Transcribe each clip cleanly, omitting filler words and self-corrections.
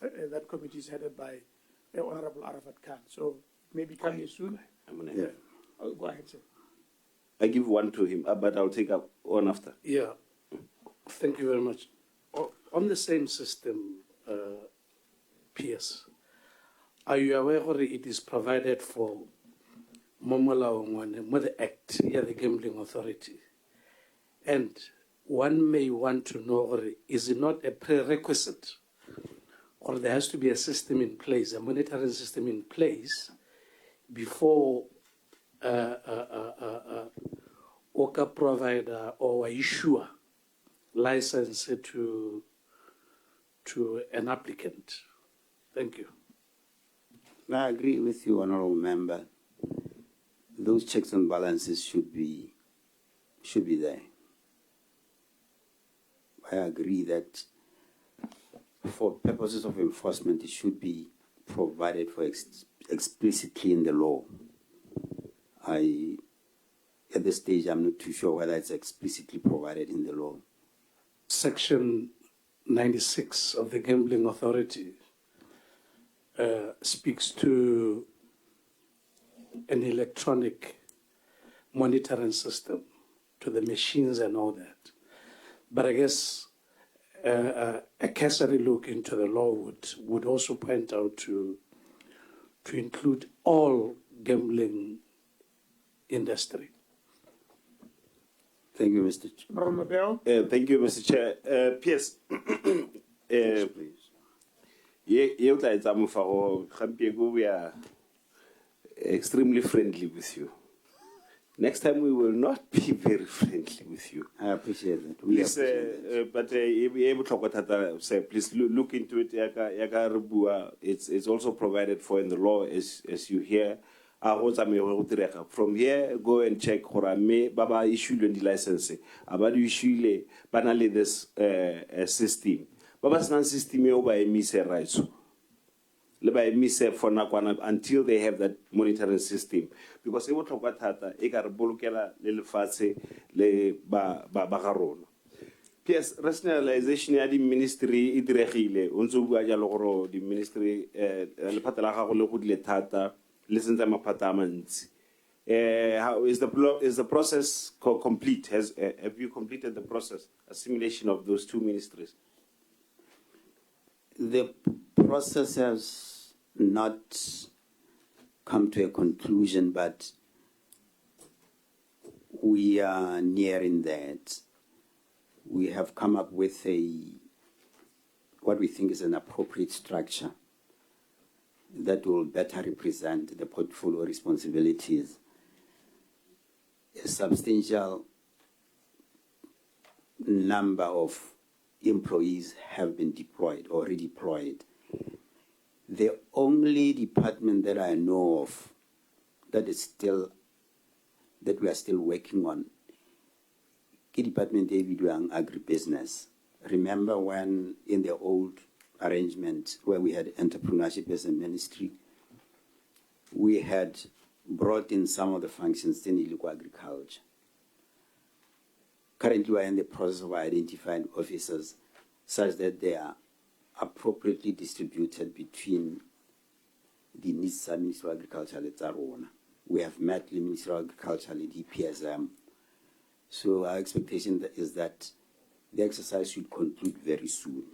that committee is headed by Honorable Arafat Khan. So maybe coming soon. Yeah. Go ahead, sir. I give one to him, but I'll take up one after. Yeah, thank you very much. On the same system, PS, are you aware that it is provided for the Act, yeah, the Gambling Authority? And one may want to know, is it not a prerequisite, or there has to be a system in place, a monitoring system in place, before OCA provider or issuer license to an applicant? Thank you. I agree with you, Honourable Member. Those checks and balances should be there. I agree that for purposes of enforcement, it should be provided for explicitly in the law. At this stage, I'm not too sure whether it's explicitly provided in the law. Section 96 of the Gambling Authority speaks to an electronic monitoring system, to the machines and all that. But I guess a cursory look into the law would also point out to include all gambling industry. Thank you, Mr. Chair. Thank you, Mr. Chair. PS. Yes, please. We are extremely friendly with you. Next time we will not be very friendly with you. I appreciate that. Please, please look into it. It's also provided for in the law, as you hear. From here, go and check Baba issue the license. About issue banally this system. Baba's non system over a miss right. For until they have that monitoring system, because they will talk about Bolukela, Lil Fase, Le Bagarona. Yes, rationalization at the ministry, Idrehile, Unzu the ministry, Le Patalaha Le Tata, listen to my pataments. How is the process complete? Have you completed the process, assimilation of those two ministries? The process has not come to a conclusion, but we are nearing that. We have come up with what we think is an appropriate structure that will better represent the portfolio responsibilities. A substantial number of employees have been deployed or redeployed. The only department that I know of that we are still working on, the Department David Wang Agribusiness. Remember when in the old arrangement where we had entrepreneurship as a ministry, we had brought in some of the functions in illegal agriculture. Currently, we are in the process of identifying officers such that they are appropriately distributed between the NISA, Ministry of Agriculture, and Tsarona. We have met the Ministry of Agriculture and the DPSM. So our expectation is that the exercise should conclude very soon.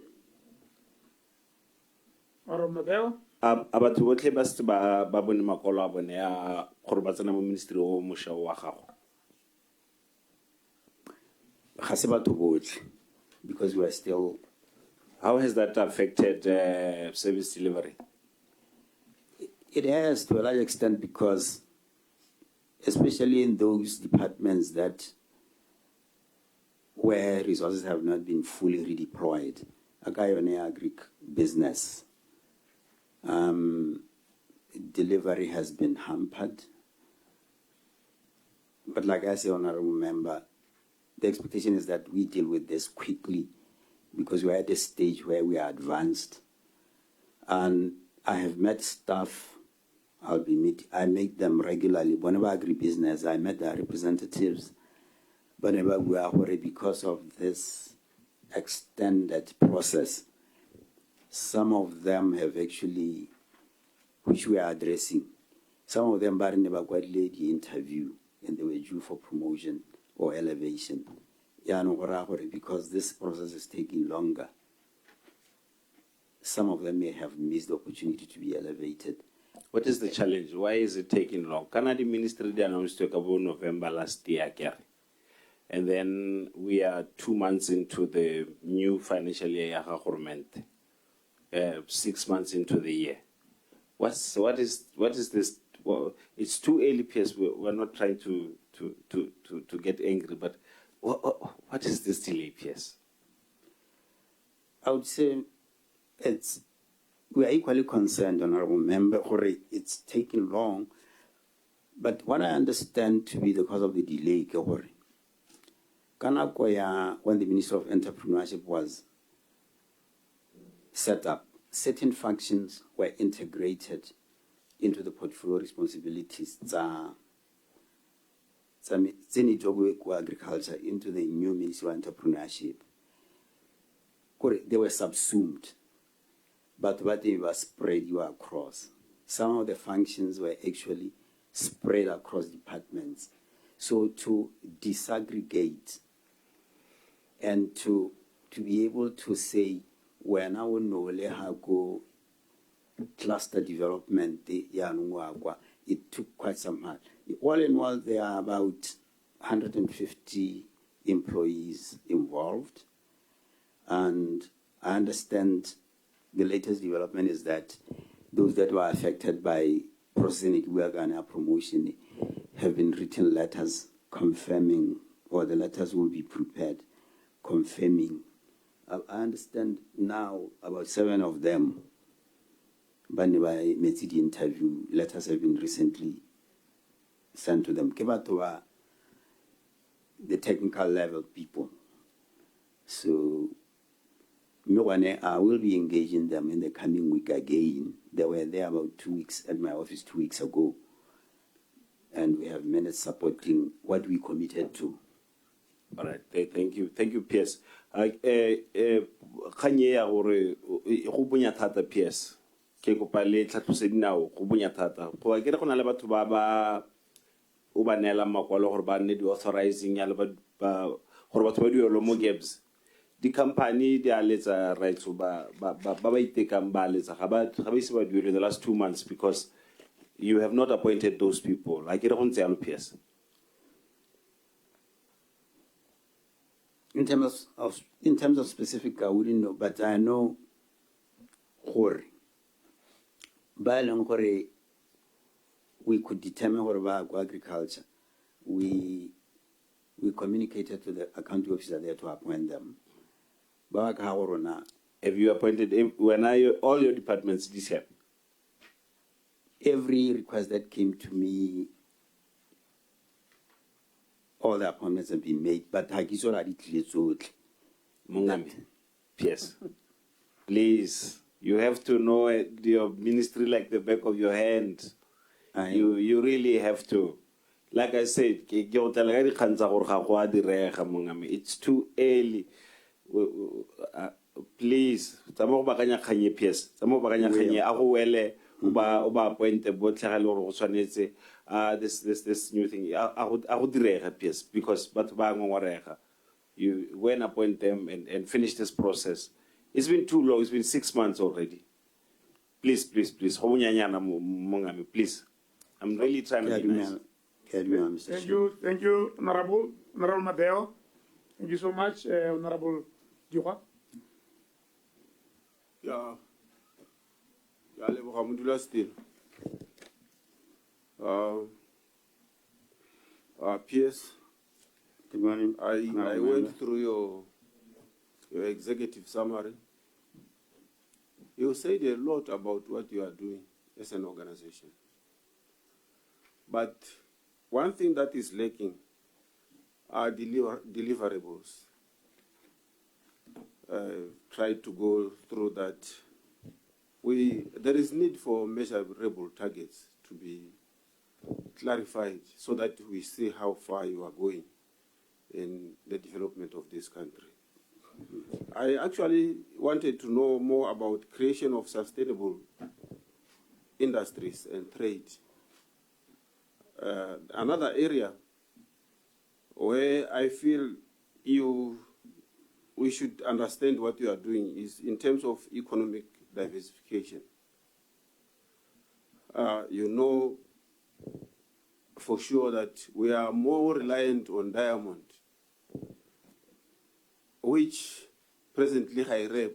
About what lebas ba bone makolo a bone ya gore ba tsena mo ministry o mošwa wa gago. Ga se batho botlhe, because we are still. How has that affected service delivery? It has to a large extent, because especially in those departments where resources have not been fully redeployed, agribusiness, delivery has been hampered. But like I say, Honourable Member, the expectation is that we deal with this quickly, because we're at a stage where we are advanced. And I have met staff. I meet them regularly. Whenever agribusiness, I met their representatives. Whenever we are worried because of this extended process, some of them have actually, which we are addressing, some of them are never quite lady interview and they were due for promotion or elevation. Because this process is taking longer, some of them may have missed the opportunity to be elevated. What is the challenge? Why is it taking long? Canada Ministry announced about November last year, Gary. And then we are 2 months into the new financial year, 6 months into the year. What is this? Well, it's too early, PS. We're not trying to get angry, but what is this delay, PS? I would say we are equally concerned, Honorable Member, it's taking long. But what I understand to be the cause of the delay, when the Minister of Entrepreneurship was set up, certain functions were integrated into the portfolio responsibilities agriculture into the new Ministry of Entrepreneurship. They were subsumed, but what they were spread across. Some of the functions were actually spread across departments. So to disaggregate and to be able to say, we're now no cluster development, it took quite some time. All in all, there are about 150 employees involved. And I understand the latest development is that those that were affected by processing promotion have been written letters confirming, or the letters will be prepared confirming. I understand now about 7 of them, by the interview, letters have been recently sent to them. The technical level people. So I will be engaging them in the coming week again. They were there about 2 weeks at my office 2 weeks ago. And we have managed supporting what we committed to. All right, thank you. Thank you, PS. Kanye ya gore go bonya thata PS. Ke kopa le tlhatlose dinao go bonya thata. Go a kere go na le batho ba o ba nela makwalo gore ba nne di authorizing ya le ba gore batho ba diolo mo gaps. Di company di a letsa rights ba itekang ba letsa ga ba ise ba duele the last 2 months because you have not appointed those people. Like it on PS. In terms of specific, I wouldn't know, but I know we could determine what about agriculture. We communicated to the accounting officer there to appoint them. Have you appointed when are all your departments this year? Every request that came to me, all the appointments have been made, but Mungami, PS. Please, you have to know your ministry like the back of your hand. You really have to. Like I said, it's too early. Please, PS. This new thing. I would PS because you when appoint them and finish this process. It's been too long. It's been 6 months already. Please. Please. I'm really trying to be nice. Thank you, Honorable Madeo. Thank you so much, Honorable Diwa. Yeah, still. PS, Good morning. I went through your executive summary. You said a lot about what you are doing as an organization. But one thing that is lacking are deliverables. Try to go through that. There is need for measurable targets to be clarified so that we see how far you are going in the development of this country. I actually wanted to know more about creation of sustainable industries and trade. Another area where I feel we should understand what you are doing is in terms of economic diversification. You know for sure that we are more reliant on diamond, which presently high reg.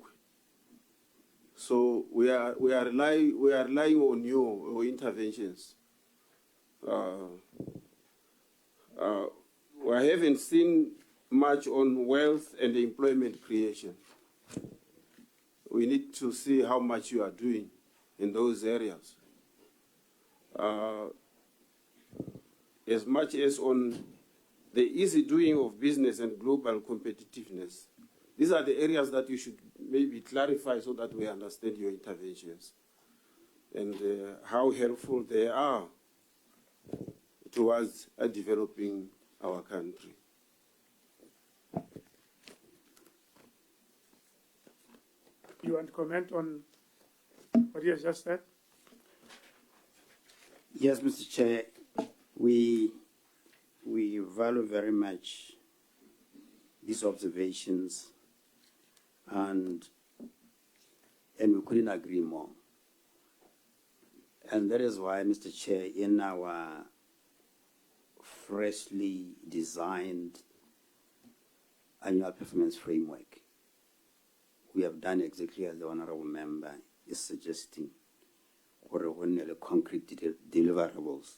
So we are relying on your interventions. We haven't seen much on wealth and employment creation. We need to see how much you are doing in those areas. As much as on the easy doing of business and global competitiveness. These are the areas that you should maybe clarify so that we understand your interventions and how helpful they are towards developing our country. You want to comment on what you have just said? Yes, Mr. Chair, we value very much these observations, and we couldn't agree more. And that is why, Mr. Chair, in our freshly designed annual performance framework, we have done exactly as the Honourable Member is suggesting, or when the concrete deliverables,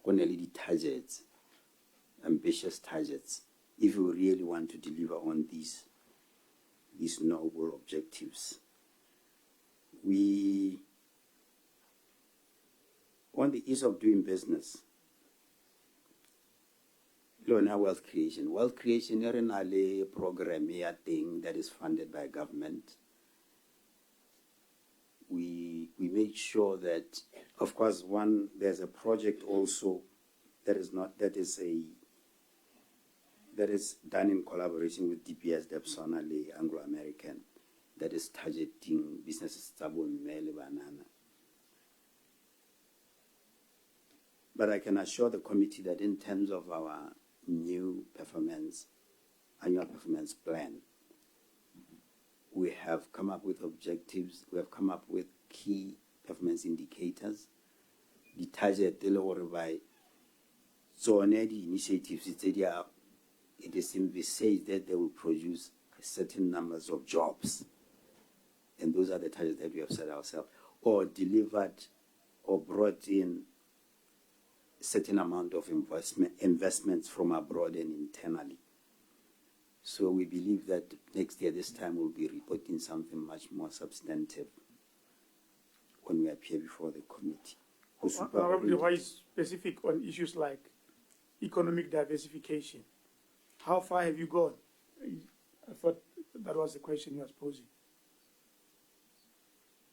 when the targets, ambitious targets, if we really want to deliver on these noble objectives. On the ease of doing business, wealth creation. Wealth creation is a program thing that is funded by government. We make sure that, of course, there's a project also that is done in collaboration with DPS, Depsona, Anglo-American, that is targeting businesses. But I can assure the committee that in terms of our new annual performance plan, we have come up with objectives, we have come up with key performance indicators. The target by the initiatives, it is simply says that they will produce certain numbers of jobs. And those are the targets that we have set ourselves, or delivered or brought in a certain amount of investments from abroad and internally. So we believe that next year, this time, we'll be reporting something much more substantive when we appear before the committee. Honorable, why specific on issues like economic diversification? How far have you gone? I thought that was the question you was posing.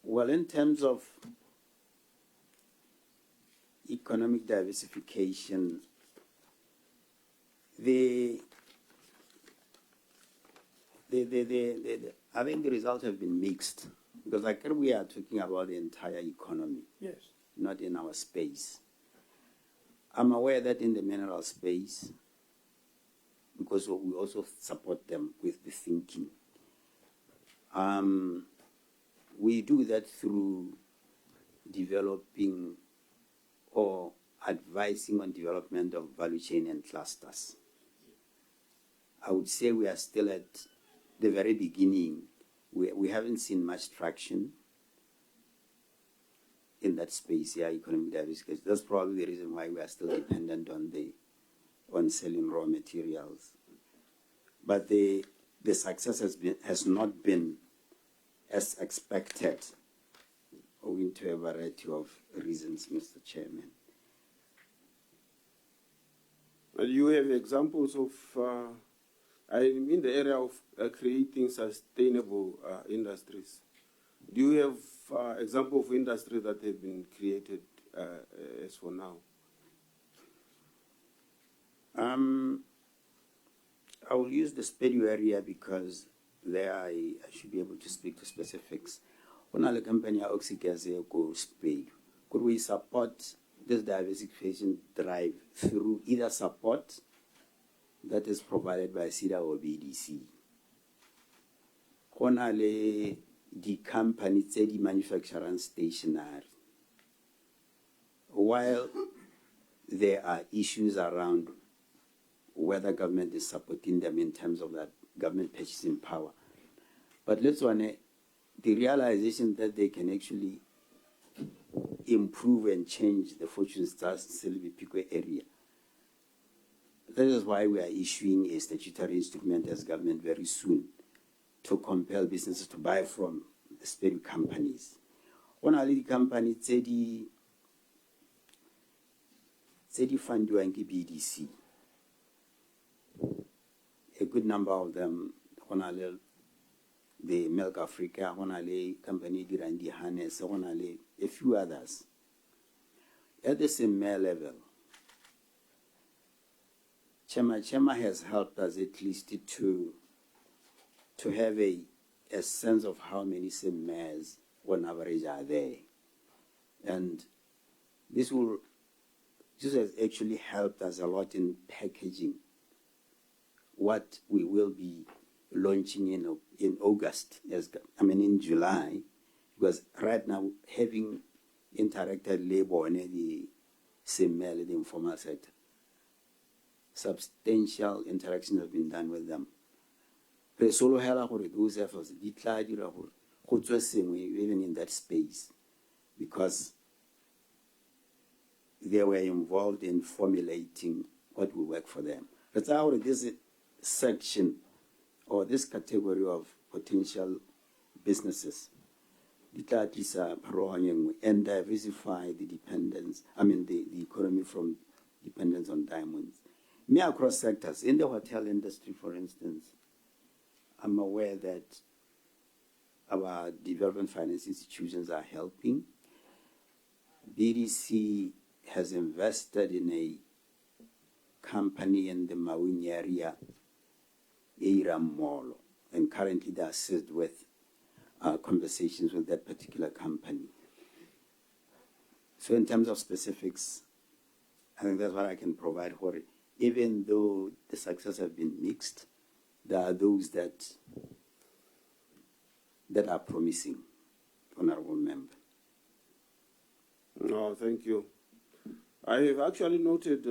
Well, in terms of economic diversification, I think the results have been mixed, because we are talking about the entire economy, yes, not in our space. I'm aware that in the mineral space, because we also support them with the thinking, we do that through developing or advising on development of value chain and clusters. I would say we are still at the very beginning. We haven't seen much traction in that space, economic diversification. That's probably the reason why we are still dependent on selling raw materials. But the success has not been as expected, owing to a variety of reasons, Mr. Chairman. You have examples of, in the area of creating sustainable industries. Do you have examples of industries that have been created as for now? I will use the SPEDU area because there I should be able to speak to specifics. When a company Oxygas go SPEDU, could we support this diversification drive through either support that is provided by SIDA or BDC? Honale the company the manufacturing stationery. While there are issues around whether government is supporting them in terms of that government purchasing power, but let's one the realization that they can actually improve and change the fortune stars Selby Pico area. That is why we are issuing a statutory instrument as government very soon to compel businesses to buy from the SPEDU companies. Only the company said the fund BDC. A good number of them, the Milk Africa, company Dirandi Hannes, a few others. At the same level, Chema has helped us at least to have a sense of how many same mayors on average are there. And this has actually helped us a lot in packaging what we will be launching in August, in July, because right now having interacted labor and the same the informal sector, substantial interactions have been done with them. Solo those efforts even in that space, because they were involved in formulating what will work for them. But this section or this category of potential businesses and diversify the dependence, the economy from dependence on diamonds. Me across sectors, in the hotel industry, for instance, I'm aware that our development finance institutions are helping. BDC has invested in a company in the Mawin area, Eira Mall, and currently they assist with conversations with that particular company. So in terms of specifics, I think that's what I can provide for it. Even though the success have been mixed, there are those that are promising, Honorable Member. No, thank you. I have actually noted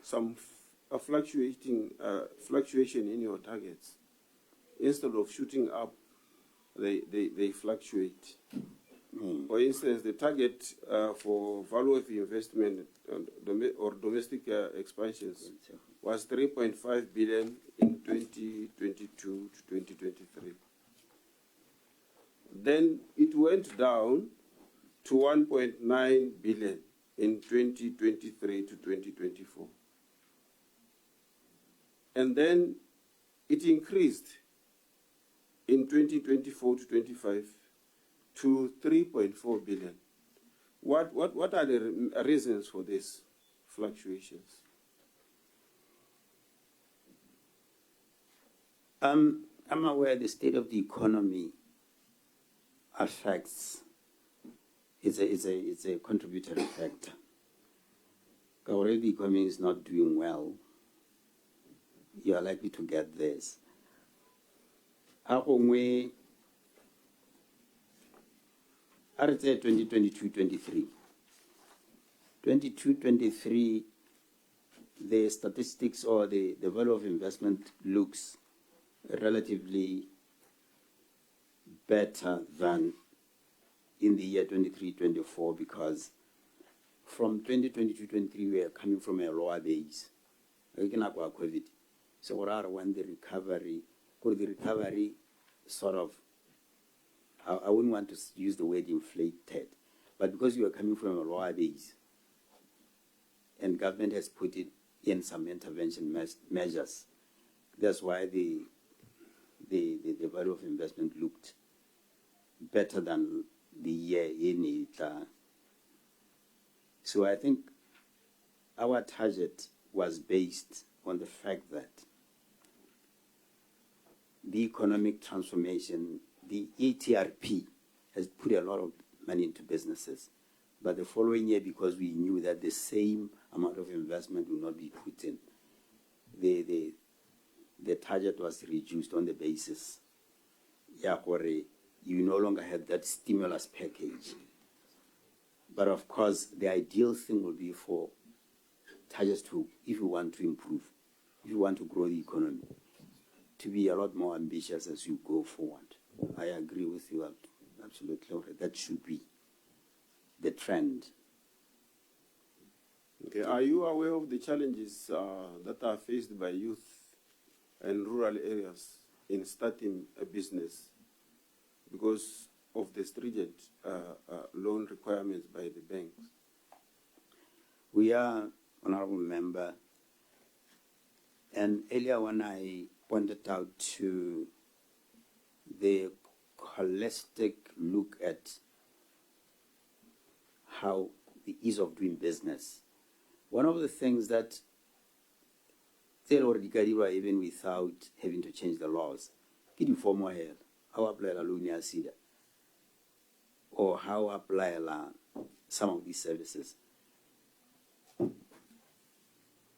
some fluctuation in your targets. Instead of shooting up, they fluctuate. For instance, the target for value of investment or domestic expansions was 3.5 billion in 2022 to 2023. Then it went down to 1.9 billion in 2023 to 2024. And then it increased in 2024 to 25 to 3.4 billion. What are the reasons for these fluctuations? I'm aware the state of the economy affects, it's a contributory factor. Already the economy is not doing well, you are likely to get this. I would say 2022-23. 22-23, the statistics or the value of investment looks relatively better than in the year 23-24, because from 2022-23 we are coming from a lower base. COVID. So when the recovery sort of, I wouldn't want to use the word inflated, but because you are coming from a lower base and government has put it in some intervention measures, that's why the value of investment looked better than the year in it. So I think our target was based on the fact that the economic transformation, the ETRP has put a lot of money into businesses. But the following year, because we knew that the same amount of investment will not be put in, the target was reduced on the basis, you no longer had that stimulus package. But of course, the ideal thing will be for targets to, if you want to improve, if you want to grow the economy, to be a lot more ambitious as you go forward. I agree with you absolutely. That should be the trend. Okay. Are you aware of the challenges that are faced by youth and rural areas in starting a business because of the stringent loan requirements by the banks? We are, Honorable Member, and earlier when I pointed out to the holistic look at how the ease of doing business, one of the things that they already got even without having to change the laws, get you formal help, how apply la loan ya SIDA, or how apply la some of these services.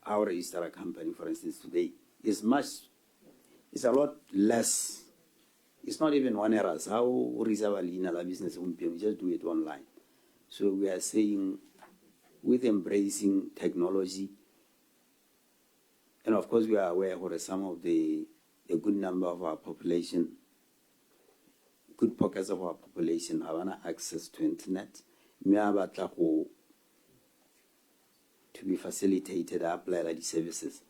Our register a company, for instance, today is it's a lot less. It's not even 1 error. How reserve a la business, we just do it online. So we are saying, with embracing technology, and of course we are aware of some of a good number of our population, good pockets of our population have access to internet. To be facilitated, apply the services.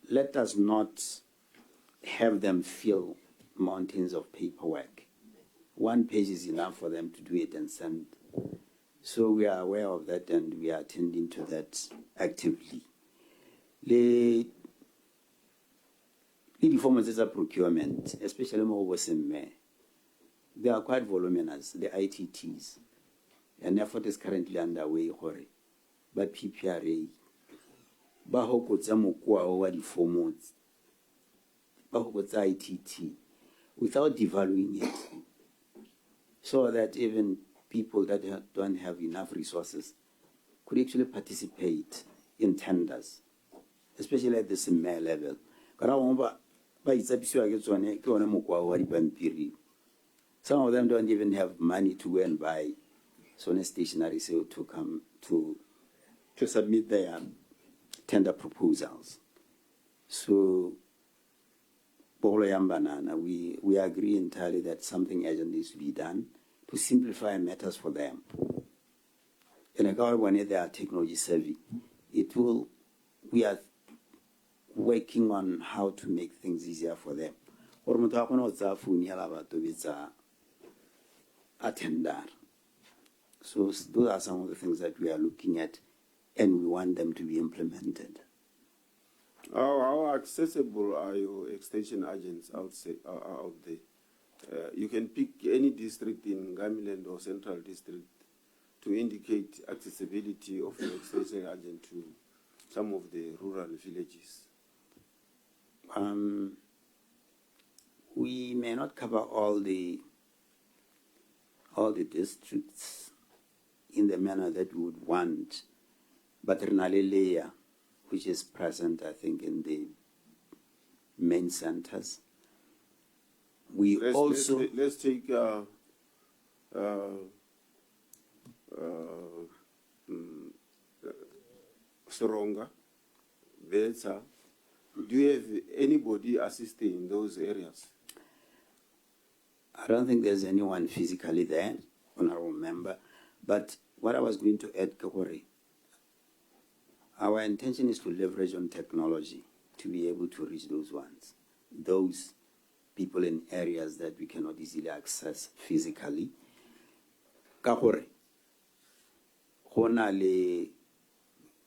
Let us not have them fill mountains of paperwork. 1 page is enough for them to do it and send. So we are aware of that and we are attending to that actively. The performances of procurement, especially more they are quite voluminous, the ITTs. An effort is currently underway, but PPRA, ITT, without devaluing it, so that even people that don't have enough resources could actually participate in tenders, especially at the semi level. Some of them don't even have money to go and buy stationery sale to come to submit their tender proposals. So, we agree entirely that something urgent needs to be done to simplify matters for them. And when they are technology savvy, we are working on how to make things easier for them. So those are some of the things that we are looking at, and we want them to be implemented. How accessible are your extension agents out there? You can pick any district in Gamiland or Central District to indicate accessibility of your extension agent to some of the rural villages. We may not cover all the districts in the manner that we would want, but Rinalelea, which is present, I think, in the main centers. Let's take Soronga, Belsa. Do you have anybody assisting in those areas? I don't think there's anyone physically there, Honorable Member. But what I was going to add, Kakore, our intention is to leverage on technology to be able to reach those people in areas that we cannot easily access physically. Kakore,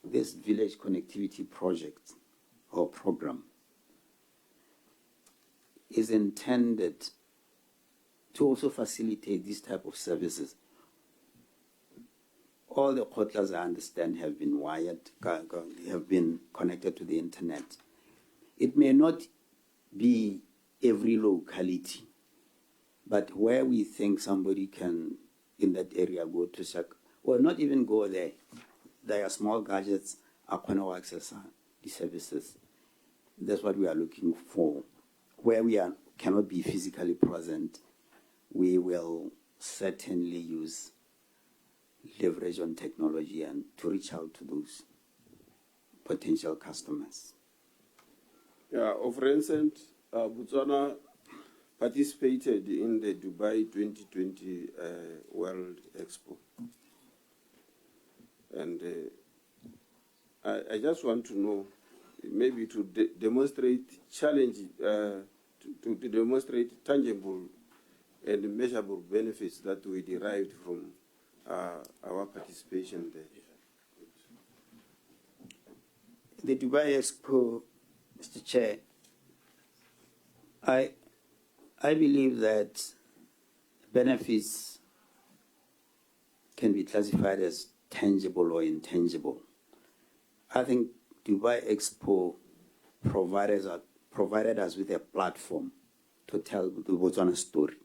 this village connectivity project or program is intended to also facilitate this type of services. All the kotlas, I understand, have been wired, have been connected to the internet. It may not be every locality. But where we think somebody can, in that area, go to check, or not even go there, there are small gadgets, to access the services. That's what we are looking for. Where we cannot be physically present, we will certainly use leverage on technology and to reach out to those potential customers. Yeah, of recent, Botswana participated in the Dubai 2020 World Expo. And I just want to know, maybe to demonstrate challenge, to demonstrate tangible and measurable benefits that we derived from our participation there. The Dubai Expo, Mr. Chair, I believe that benefits can be classified as tangible or intangible. I think Dubai Expo provided us with a platform to tell the Botswana story.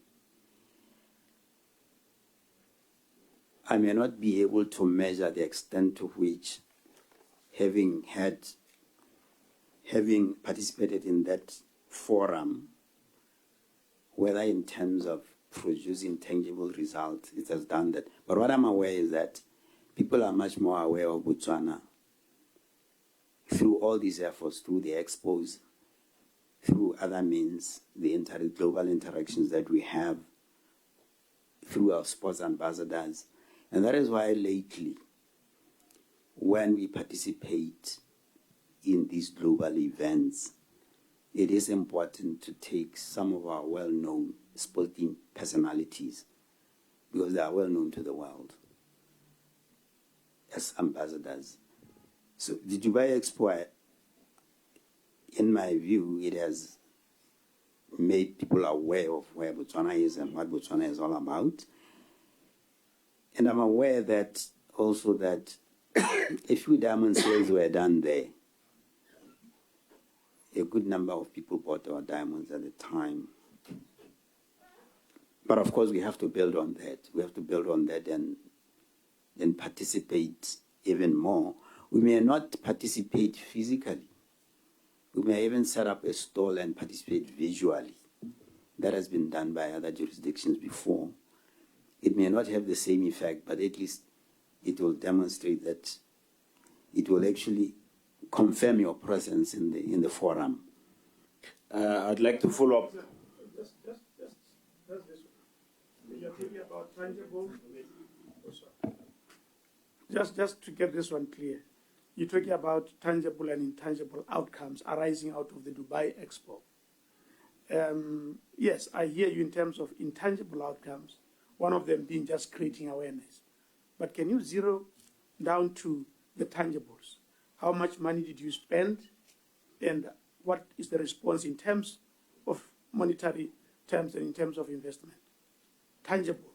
I may not be able to measure the extent to which having participated in that forum, whether in terms of producing tangible results, it has done that. But what I'm aware is that people are much more aware of Botswana through all these efforts, through the expos, through other means, the global interactions that we have, through our sports ambassadors. And that is why lately, when we participate in these global events, it is important to take some of our well-known sporting personalities, because they are well-known to the world, as ambassadors. So the Dubai Expo, in my view, it has made people aware of where Botswana is and what Botswana is all about. And I'm aware that also that a few diamond sales were done there. A good number of people bought our diamonds at the time. But of course, we have to build on that. We have to build on that and participate even more. We may not participate physically. We may even set up a stall and participate visually. That has been done by other jurisdictions before. It may not have the same effect, but at least it will demonstrate that it will actually confirm your presence in the forum. I'd like to follow up. Just this one. You're talking about tangible. Just to get this one clear, you're talking about tangible and intangible outcomes arising out of the Dubai Expo. Yes, I hear you in terms of intangible outcomes, one of them being just creating awareness. But can you zero down to the tangibles? How much money did you spend, and what is the response in terms of monetary terms and in terms of investment? Tangible.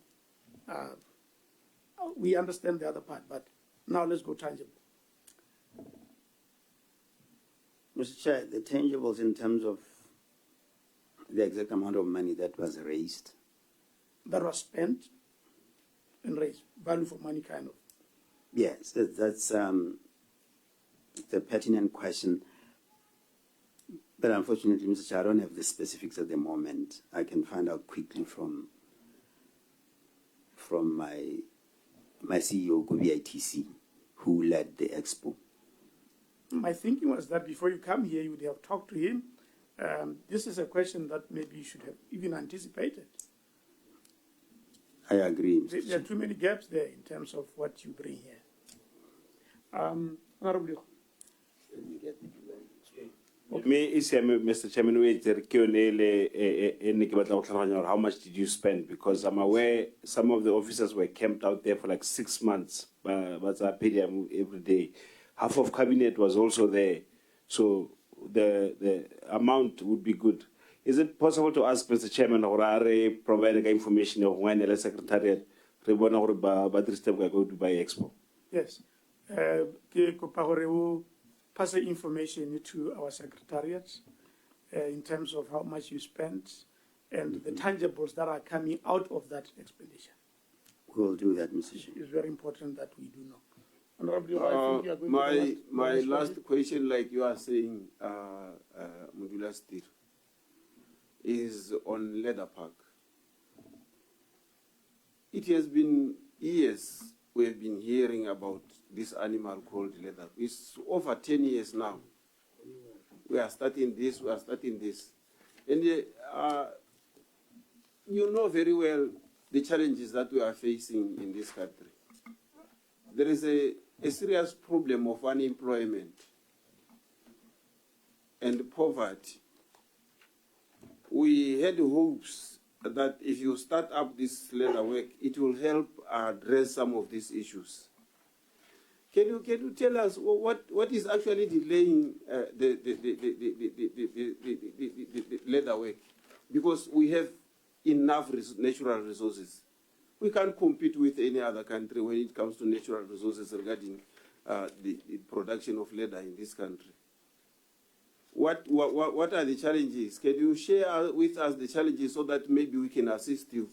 We understand the other part, but now let's go tangible. Mr. Chair, the tangibles in terms of the exact amount of money that was raised. That was spent and raised, value for money kind of. Yes, that's the pertinent question. But unfortunately, Mr. Chair, I don't have the specifics at the moment. I can find out quickly from my CEO, ITC, who led the Expo. My thinking was that before you come here, you would have talked to him. This is a question that maybe you should have even anticipated. I agree. There are too many gaps there in terms of what you bring here. Honorable. Me, Mr. Chairman, how much did you spend? Because I'm aware some of the officers were camped out there for like 6 months, but I paid them every day. Half of cabinet was also there, so the amount would be good. Is it possible to ask Mr. Chairman or provide information of when the Secretariat go to buy Expo? Yes. Pass the information to our secretariats, in terms of how much you spent and the tangibles that are coming out of that expenditure. We will do that, Mr. Chair. It's very important that we do know. Honorable, I think you are going to My last question, like you are saying, Mudula Stir, is on Leather Park. It has been years we have been hearing about this animal called leather. It's over 10 years now. We are starting this, we are starting this. And you know very well the challenges that we are facing in this country. There is a serious problem of unemployment and poverty. We had hopes that if you start up this leather work, it will help address some of these issues. Can you tell us what is actually delaying the leather work? Because we have enough natural resources. We can't compete with any other country when it comes to natural resources regarding the production of leather in this country. What are the challenges? Can you share with us the challenges so that maybe we can assist you?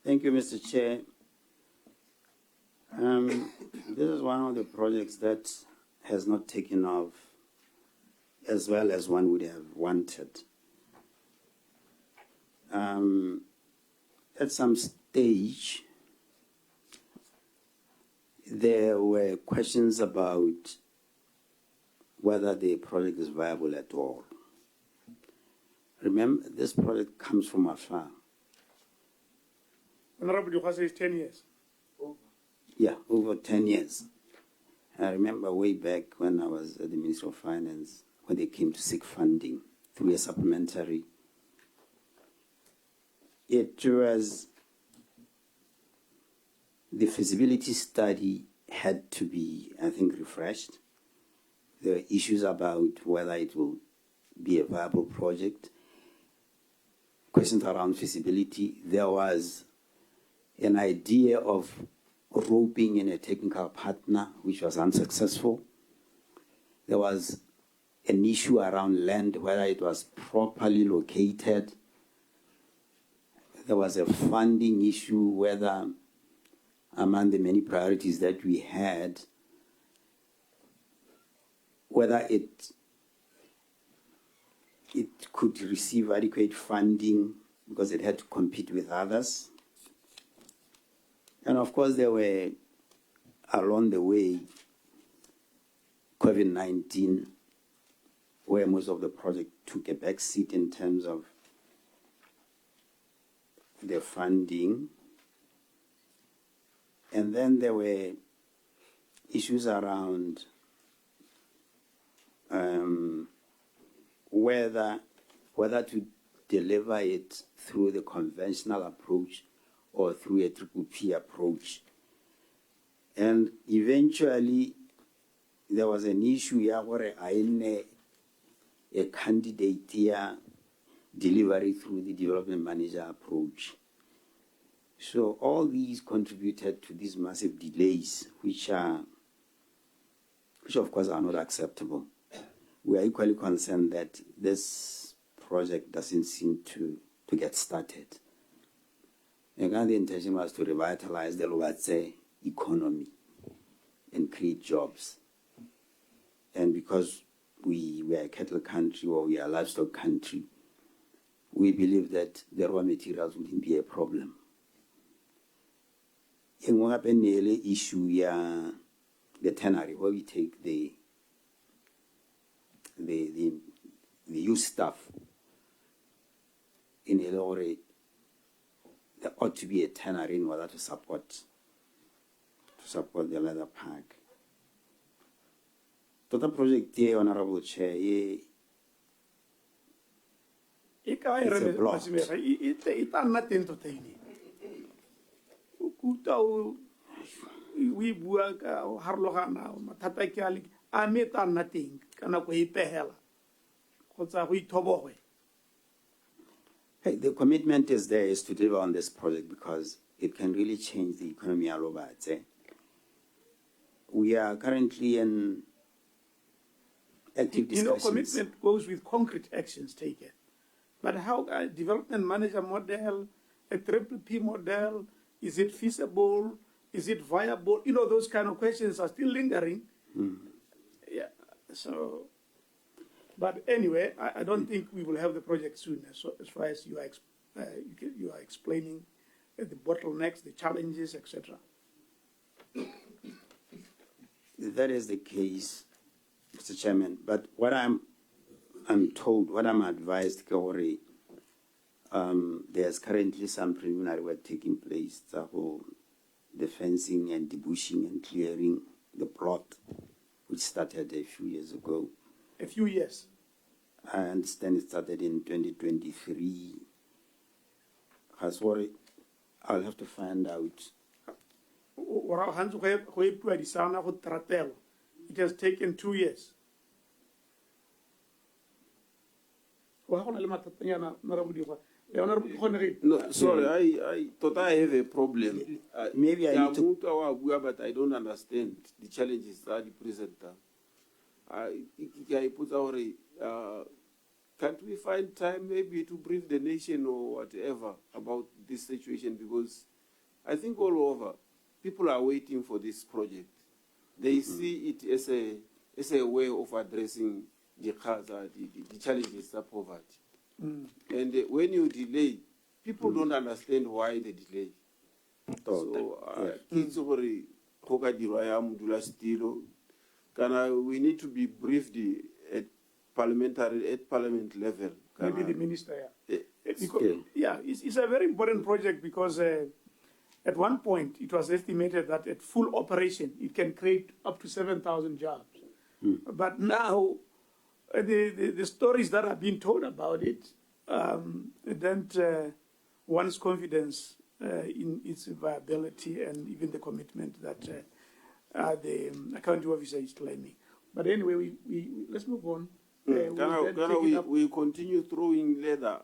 Thank you, Mr. Chair. This is one of the projects that has not taken off as well as one would have wanted. At some stage, there were questions about whether the project is viable at all. Remember, this project comes from afar. Honorable Duka says 10 years. Yeah, over 10 years. I remember way back when I was at the Ministry of Finance, when they came to seek funding through a supplementary. It was, the feasibility study had to be, I think, refreshed. There were issues about whether it will be a viable project, questions around feasibility. There was an idea of roping in a technical partner, which was unsuccessful. There was an issue around land, whether it was properly located. There was a funding issue, whether among the many priorities that we had, whether it could receive adequate funding because it had to compete with others. And of course, there were, along the way, COVID-19, where most of the project took a back seat in terms of the funding. And then there were issues around whether to deliver it through the conventional approach or through a PPP approach. And eventually, there was an issue where a candidate here delivery through the development manager approach. So all these contributed to these massive delays, which of course are not acceptable. We are equally concerned that this project doesn't seem to get started. Again, the intention was to revitalize the Lubatse economy and create jobs. And because we are a cattle country or we are a livestock country, we believe that the raw materials wouldn't be a problem. In one issue, the tannery, where we take the used stuff in a lorry, there ought to be a tannery in order to support the leather park. Total project here, Honorable Chair, it's a block. We work harlogana mathata ke a le a meta nna teng ka nako e pehela kgotsa go ithobogwe. Hey, the commitment is there is to deliver on this project because it can really change the economy a lot. We are currently in active discussions. Commitment goes with concrete actions taken. But how a development manager model, a triple P model, is it feasible? Is it viable? Those kind of questions are still lingering. Yeah. So, but anyway, I don't think we will have the project soon. As far as you are explaining the bottlenecks, the challenges, etc. That is the case, Mr. Chairman. But what I'm told, what I'm advised, Kaori, there's currently some preliminary work taking place, the fencing and debushing and clearing the plot, which started a few years ago. A few years? I understand it started in 2023. I'll have to find out. It has taken 2 years. No, sorry, I thought I have a problem. Maybe I need to... But I don't understand the challenges that the present. Can't we find time maybe to brief the nation or whatever about this situation? Because I think all over, people are waiting for this project. They see it as a way of addressing the challenges of poverty. And when you delay, people don't understand why they delay. We need to be briefed at parliament level. Maybe the minister, it's a very important project because at one point it was estimated that at full operation it can create up to 7,000 jobs. But now the stories that are being told about it don't one's confidence in its viability and even the commitment that the accounting officer is claiming. But anyway, let's move on. We continue throwing leather.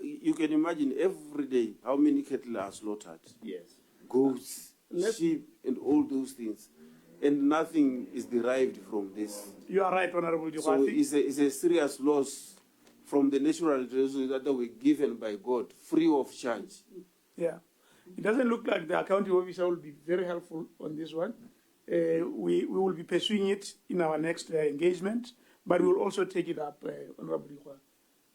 You can imagine every day how many cattle are slaughtered. Yes. Goats, sheep, and all those things. And nothing is derived from this. You are right, Honorable Duhati. So it's a serious loss from the natural resources that were given by God, free of charge. Yeah. It doesn't look like the accounting officer will be very helpful on this one. We will be pursuing it in our next engagement, but we will also take it up, Honorable Duhati,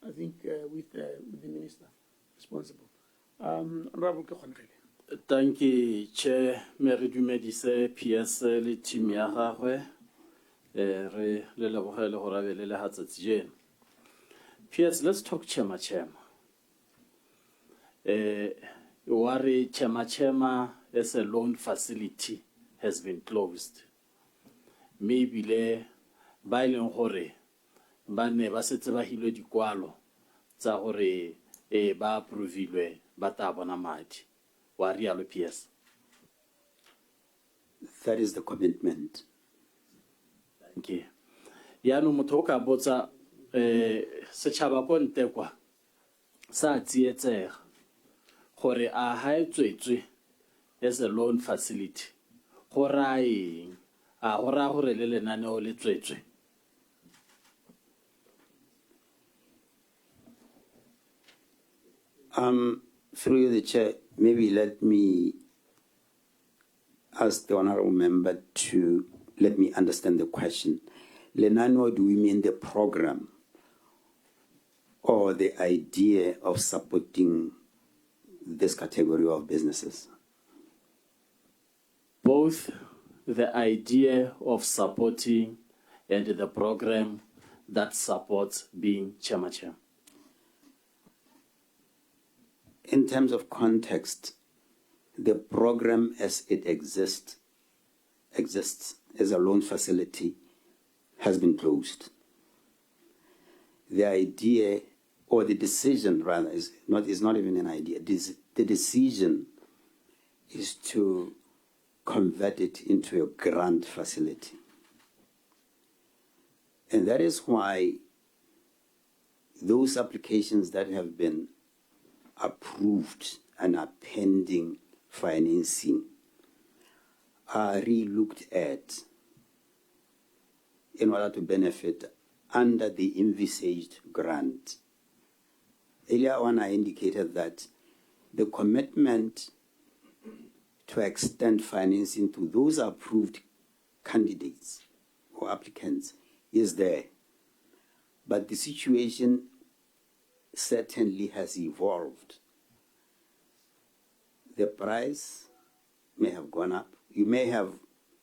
I think, with the minister responsible. Honorable Kekgonrele. Thank you, Chair. Me re dumedise PS le team ya gagwe. Re le lebogele gore a be le lehatsatsi jeno. PS, let's talk chema. Wari chema as a loan facility has been closed. Maybe le ba ileng gore ba ne ba setse ba hilwe dikwalo tsa gore ba approvilwe ba ta bona madi. PS. That is the commitment. Thank you. Yano motoka botsa setšhaba ko ntle kwa sa tsietsega gore a ha etswetswe as a loan facility go raeng a go ra gore le lenaneo le tswetswe. Through you, the Chair, maybe let me ask the Honourable Member to let me understand the question. Lenano, do we mean the program or the idea of supporting this category of businesses? Both the idea of supporting and the program that supports being chama. In terms of context, the program as it exists as a loan facility has been closed. The idea, or the decision rather, is not even an idea. The decision is to convert it into a grant facility. And that is why those applications that have been approved and are pending financing are re-looked at in order to benefit under the envisaged grant. Earlier on, I indicated that the commitment to extend financing to those approved candidates or applicants is there. But the situation certainly has evolved. The price may have gone up. You may have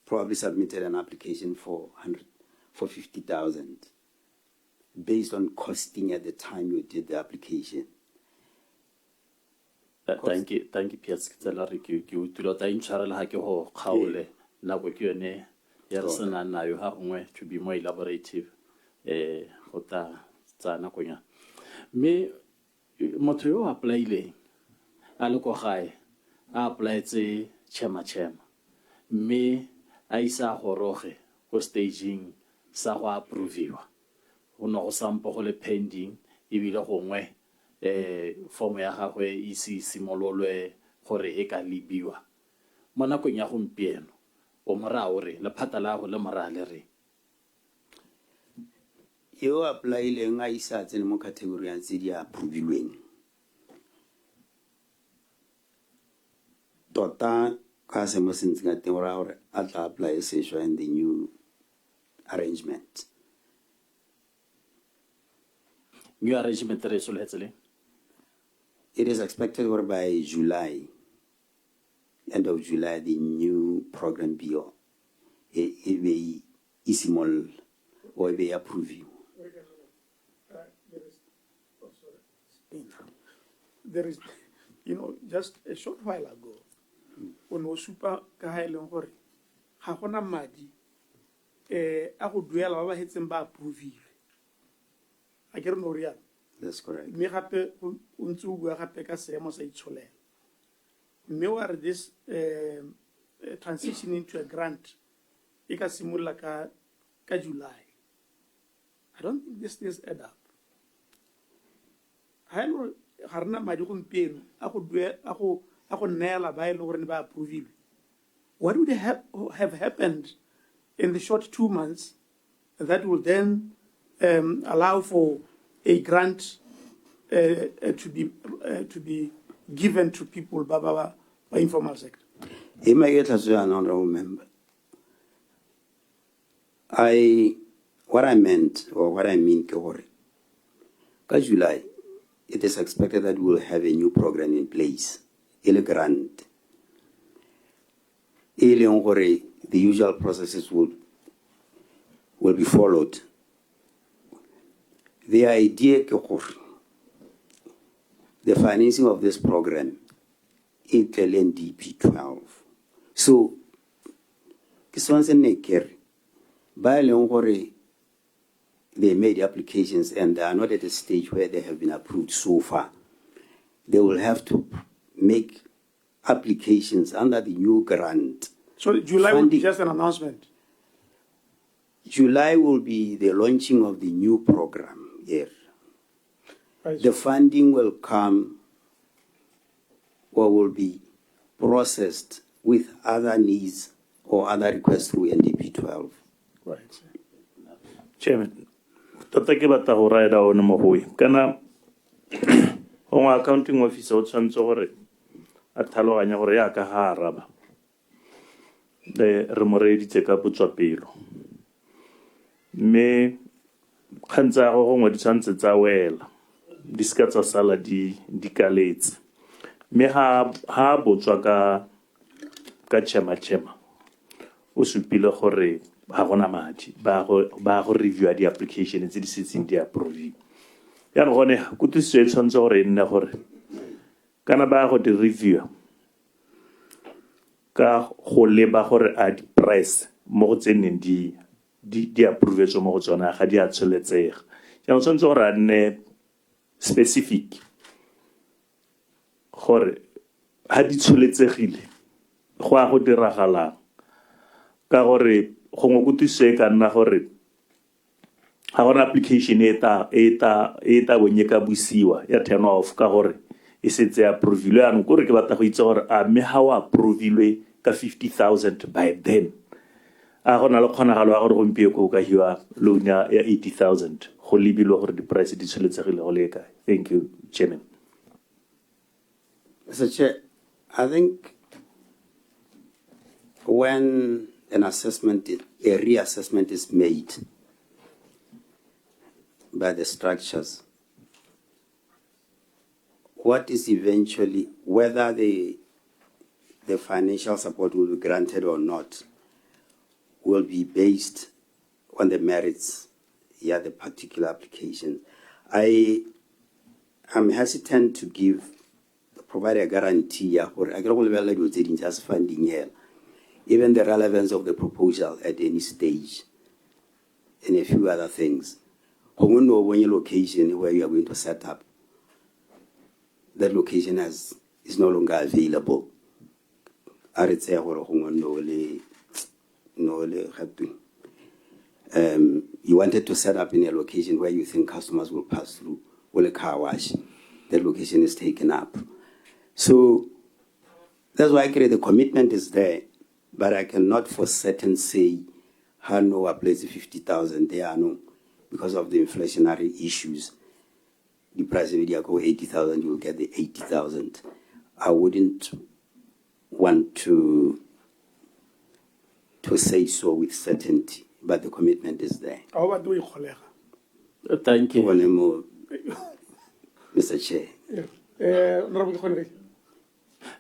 probably submitted an application for 50,000 based on costing at the time you did the application. Thank you, Piers. To be more elaborative, me motho yo apply-ile a le ko gae a apply-etse chema me a isa goroge ko staging sa go approviwa go no go sampo go le pending ebile gongwe form ya gagwe e se simololwe gore e ka lebiwa mo nakong ya gompieno o mora o re le phata la go le mora le re Yo apply-ileng a isa tsene mo category ya tse di approvilweng. Tota ka se mo sentse ka teng ora gore a tla apply sešwa in the new arrangement. new arrangement re so letsele. It is expected or by July, end of July, the new program bill be isimol or be approved. There is, just a short while ago, when was super kahaileng gore ga gona madi a go duela ba ba hetseng ba approve. I get no real. That's correct. Me gape o ntse o bua gape ka seemo sa itsholela. Mme wa re this transition into a grant e ka simolola ka July. I don't think this things add up. Ha eno ga rena madi gompieno a go neela ba ile gore ne ba approve. What would have happened in the short 2 months that will then allow for a grant to be given to people by informal sector? Honorable member, what I meant or what I mean, by July, it is expected that we will have a new program in place, a grant. The usual processes will be followed. The idea the financing of this program is DP12. So, they made applications and they are not at a stage where they have been approved so far. They will have to make applications under the new grant. So July will be just an announcement? July will be the launching of the new program here. Right. The funding will come or will be processed with other needs or other requests through NDP 12. Right. Chairman, tota ke batla go raya da one mo goe kana go accounting officer o tshwantse gore a tlhaloganya gore ya ka ga araba re mo reeditse ka botswapelo mme kgantsa ya go gongwe di tshwantse tsa wela di ska tsa sala di kaletse mme ha botswa ka chema o supile gore ga gona madi ba go review di application tse di setseng di approve ya no gone go tswe tshwantse gore nne gore kana ba go di review ka go leba gore a di price mo go tseneng di approve tso mo go tsona ga di a tsholetsega ya no tshwantse gore a nne specific gore ha di tsholetsegile go a go diragalang ka gore gongwe go tuse ka nna gore ga gona application e ta bonye ka busiwa ya turn off ka gore e setse approvilwe anong kore ke batla go itse gore a mme ha o approvilwe ka 50,000 by then a gona le kgonagalo ya gore gompieko go ka hiwa loan ya 80,000 go lebilwe gore di-price di tsholetsegile go le kae. Thank you, Chairman. Mr. Chair, I think when an assessment, a reassessment is made by the structures, what is eventually, whether the financial support will be granted or not, will be based on the merits, the particular application. I am hesitant to provide a guarantee for just funding here, even the relevance of the proposal at any stage, and a few other things. When your location where you are going to set up, that location is no longer available. You wanted to set up in a location where you think customers will pass through, or a car wash. That location is taken up. So that's why I create the commitment is there, but I cannot for certain say, no, I place 50,000 there, no, because of the inflationary issues. The price of it go 80,000, you will get the 80,000. I wouldn't want to say so with certainty, but the commitment is there. Thank you. Mr. Chair.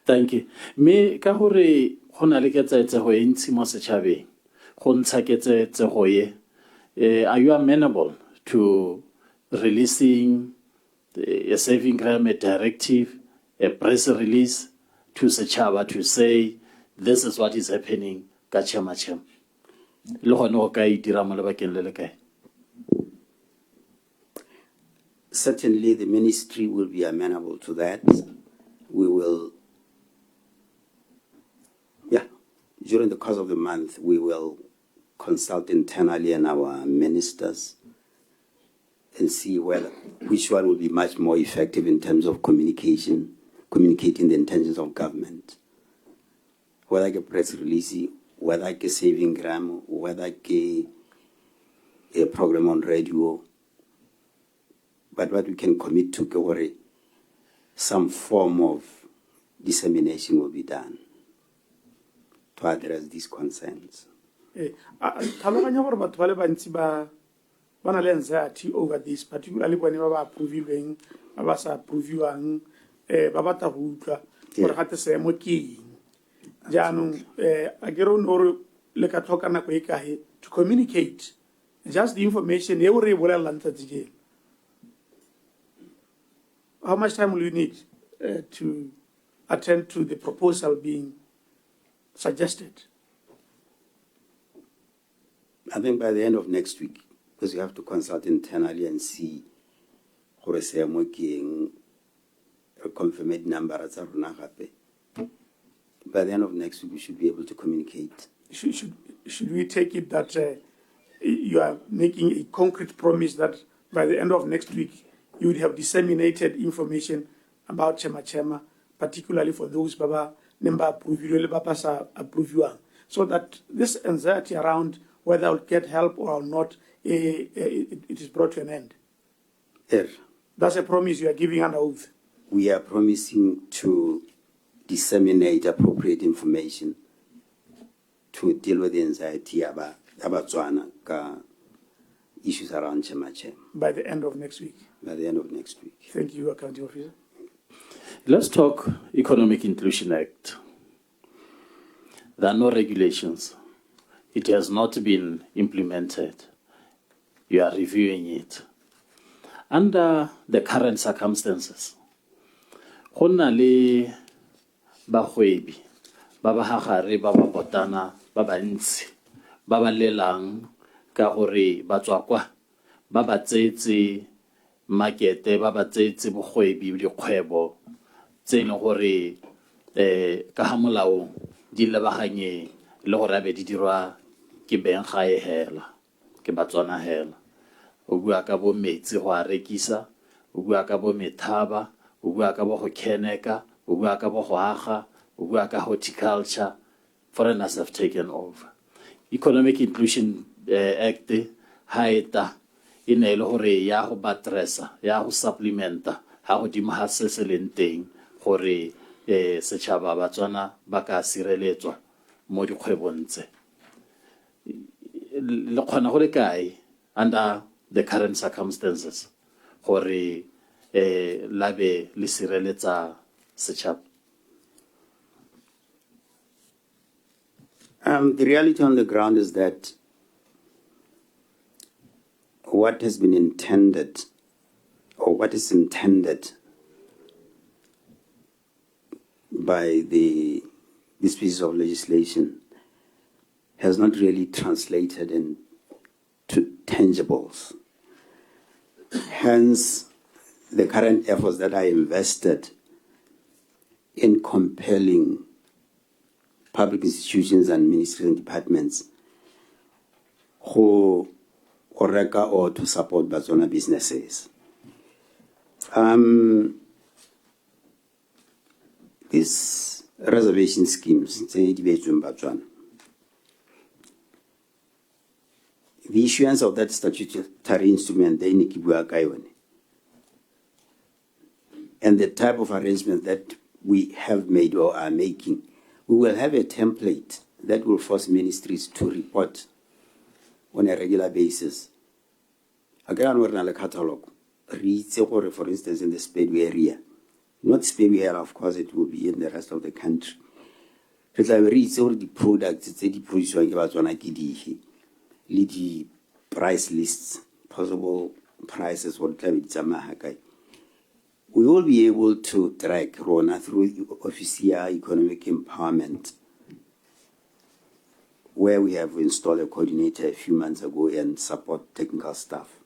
Thank you. Me ka gore go na le ketsaetsego e ntsi mo setšhabeng go ntsha ketsaetsego ye, are you amenable to releasing a saving grant directive, a press release to setšhaba to say this is what is happening ka chema le gone go ka itira mo lebakeng le le kae? Certainly the ministry will be amenable to that. We will, during the course of the month, we will consult internally and our ministers and see which one will be much more effective in terms of communicating the intentions of government. Whether I get press release, whether I get saving gram, whether I get a program on radio, but what we can commit to, some form of dissemination will be done to address these concerns. Tlhaloganya gore batho ba le bantsi ba na le anxiety over this, particularly when ba approvilweng ba ba sa approviwang ba batla go utlwa gore gate seemo ke eng. Jaanong a ke re o ne gore le ka tlhoka nako e kae to communicate just the information e o re e bolelelang tsatsi jele. How much time will you need to attend to the proposal being suggested? I think by the end of next week, because you have to consult internally and see a confirmed number. By the end of next week, we should be able to communicate. Should we take it that you are making a concrete promise that by the end of next week, you would have disseminated information about Chema, particularly for those Baba Nemba approve, so that this anxiety around whether I'll get help or I'll not, it is brought to an end? That's a promise you are giving under oath. We are promising to disseminate appropriate information to deal with the anxiety about issues around Chema. By the end of next week? By the end of next week. Thank you, Accounting Officer. Let's talk Economic Inclusion Act. There are no regulations. It has not been implemented. You are reviewing it. Under the current circumstances, go na le bagwebi ba ba hagare ba ba botana ba bantsi ba ba lelang ka gore ba tswa kwa ba ba tsetse markete ba ba tsetse bogwebi dikgwebo tse leng gore ka ha molao di lebaganye le gore a be di dirwa ke beng gae hela ke batswana hela o bua ka bo metsi go a rekisa o bua ka bo methaba o bua ka bo go keneka, o bua ka bo go aga, o bua ka horticulture. Foreigners have taken over. Economic Inclusion Act ha eta e ne le gore ya go batresa, ya go supplementa ha go dimo ha se se leng teng gore setšhaba Batswana ba ka sireletswa mo dikgwebong tse. Le kgona go le kae under the current circumstances gore la be le sireletsa setšhaba? The reality on the ground is that what has been intended, or what is intended by this piece of legislation, has not really translated into tangibles. Hence, the current efforts that are invested in compelling public institutions and ministries and departments who reka or to support Batswana businesses. These reservation schemes, the issuance of that statutory instrument, and the type of arrangement that we have made or are making, we will have a template that will force ministries to report on a regular basis. Again, we're not a catalog. For instance, in the Speedway area, not Speedway area, of course, it will be in the rest of the country. It's like read all the products, it's the production of the price lists, possible prices, we will be able to track Rona through official economic empowerment, where we have installed a coordinator a few months ago and support technical staff.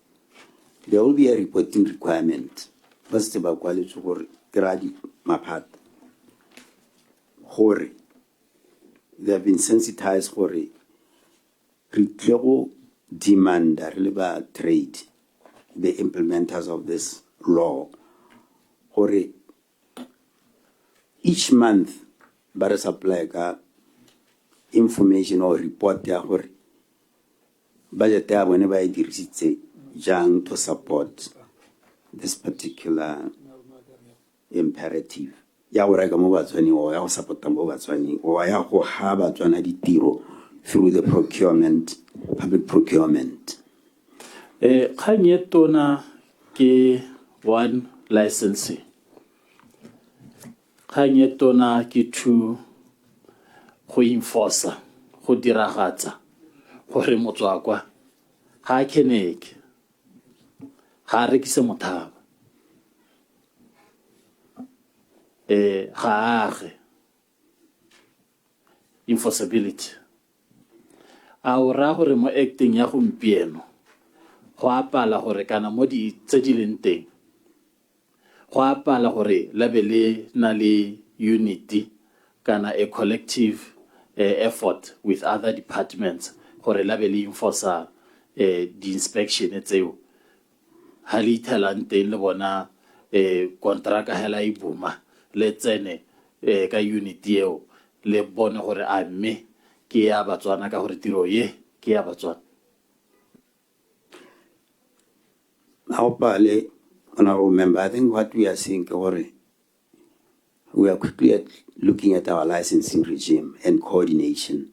There will be a reporting requirement. First about quality mapat. They have been sensitized for demand trade, the implementers of this law. Each month, there supply information or report budget whenever I young to support this particular imperative. Ya go reka mo Batswaneng or ya go support mo Batswaneng or ya go ha Batswana ditiro through the procurement, public procurement. Kganye tona ke one licensing. Kganye tona ke two go enforce, go diragatsa gore motswakwa ga a keneke ga a rekise mothaba ga age enforceability. A o ra gore mo acting ya gompieno go a pala gore kana mo di tse di leng teng go a pala gore la be le na le unity kana a collective effort with other departments gore la be le enforce the inspection tseo ha le italang teng le bona kontraka hela e buma le tsene ka unity eo le bone gore a mme ke ya Batswana ka gore tiro ye ke ya Batswana. Honorable member, I think what we are seeing, we are quickly looking at our licensing regime and coordination.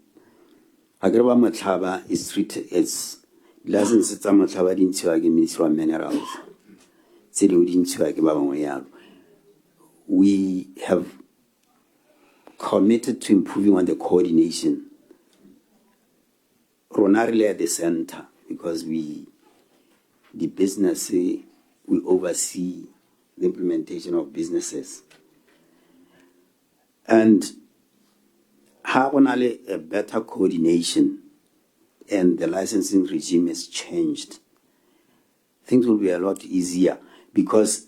Agreba Matlaba is treated as license tsa Matlaba di ntshiwa ke Ministry of Minerals. Tse dingwe di ntshiwa ke ba bangwe yalo. We have committed to improving on the coordination. Rona really at the center because the business, we oversee the implementation of businesses. And how a better coordination and the licensing regime has changed, things will be a lot easier because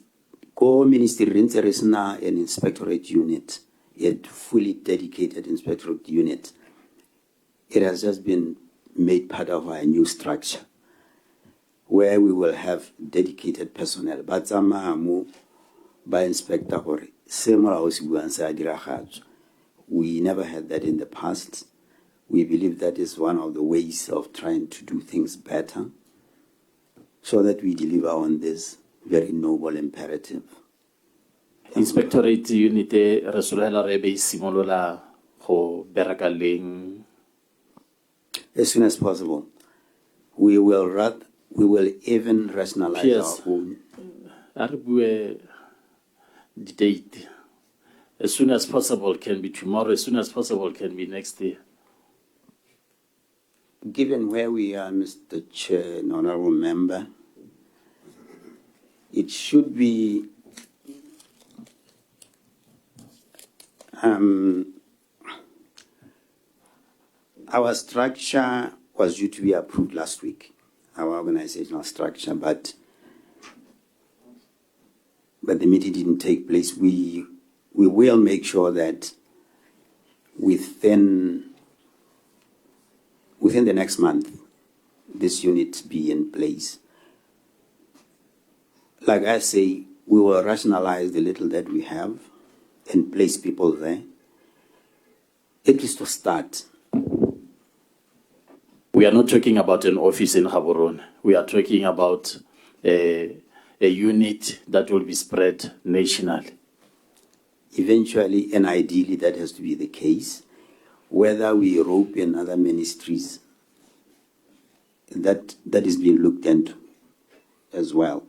co-ministry there is now an inspectorate unit, a fully dedicated inspectorate unit. It has just been made part of our new structure where we will have dedicated personnel. But by Inspector gore se molao se buang se a diragatswa. We never had that in the past. We believe that is one of the ways of trying to do things better so that we deliver on this very noble imperative. Inspectorate unit e re sologela re be simolola go bereka leng As soon as possible. We will even rationalize Yes. our own. a re bue di-date. As soon as possible can be tomorrow, as soon as possible can be next year. Given where we are, Mr. Chair and Honorable Member, it should be our structure was due to be approved last week, our organizational structure, but the meeting didn't take place. We will make sure that within the next month, this unit be in place. Like I say, we will rationalize the little that we have and place people there, at least to start. We are not talking about an office in Gaborone. We are talking about a unit that will be spread nationally. Eventually, and ideally, that has to be the case. Whether we rope in other ministries, that is being looked into as well.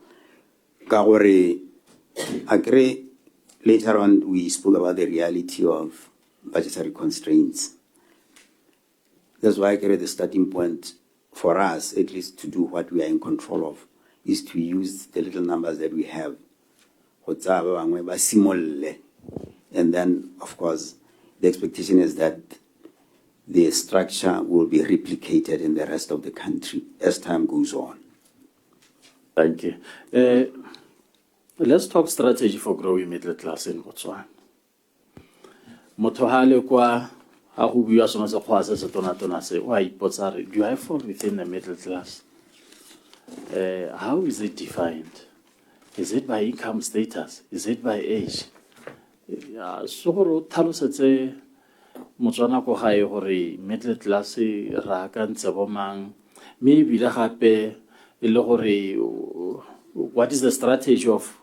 Later on, we spoke about the reality of budgetary constraints. That's why the starting point for us, at least to do what we are in control of, is to use the little numbers that we have. And then, of course, the expectation is that the structure will be replicated in the rest of the country as time goes on. Thank you. Let's talk strategy for growing middle class in Botswana. Motho ha le kwa ha go bua sona se kgwa se tona se wa ipotsa re do I fall within the middle class? How is it defined? Is it by income status? Is it by age? So go tlhalosetse Motswana ko gae gore middle class ra ka ntse bo mang maybe le gape e le gore what is the strategy of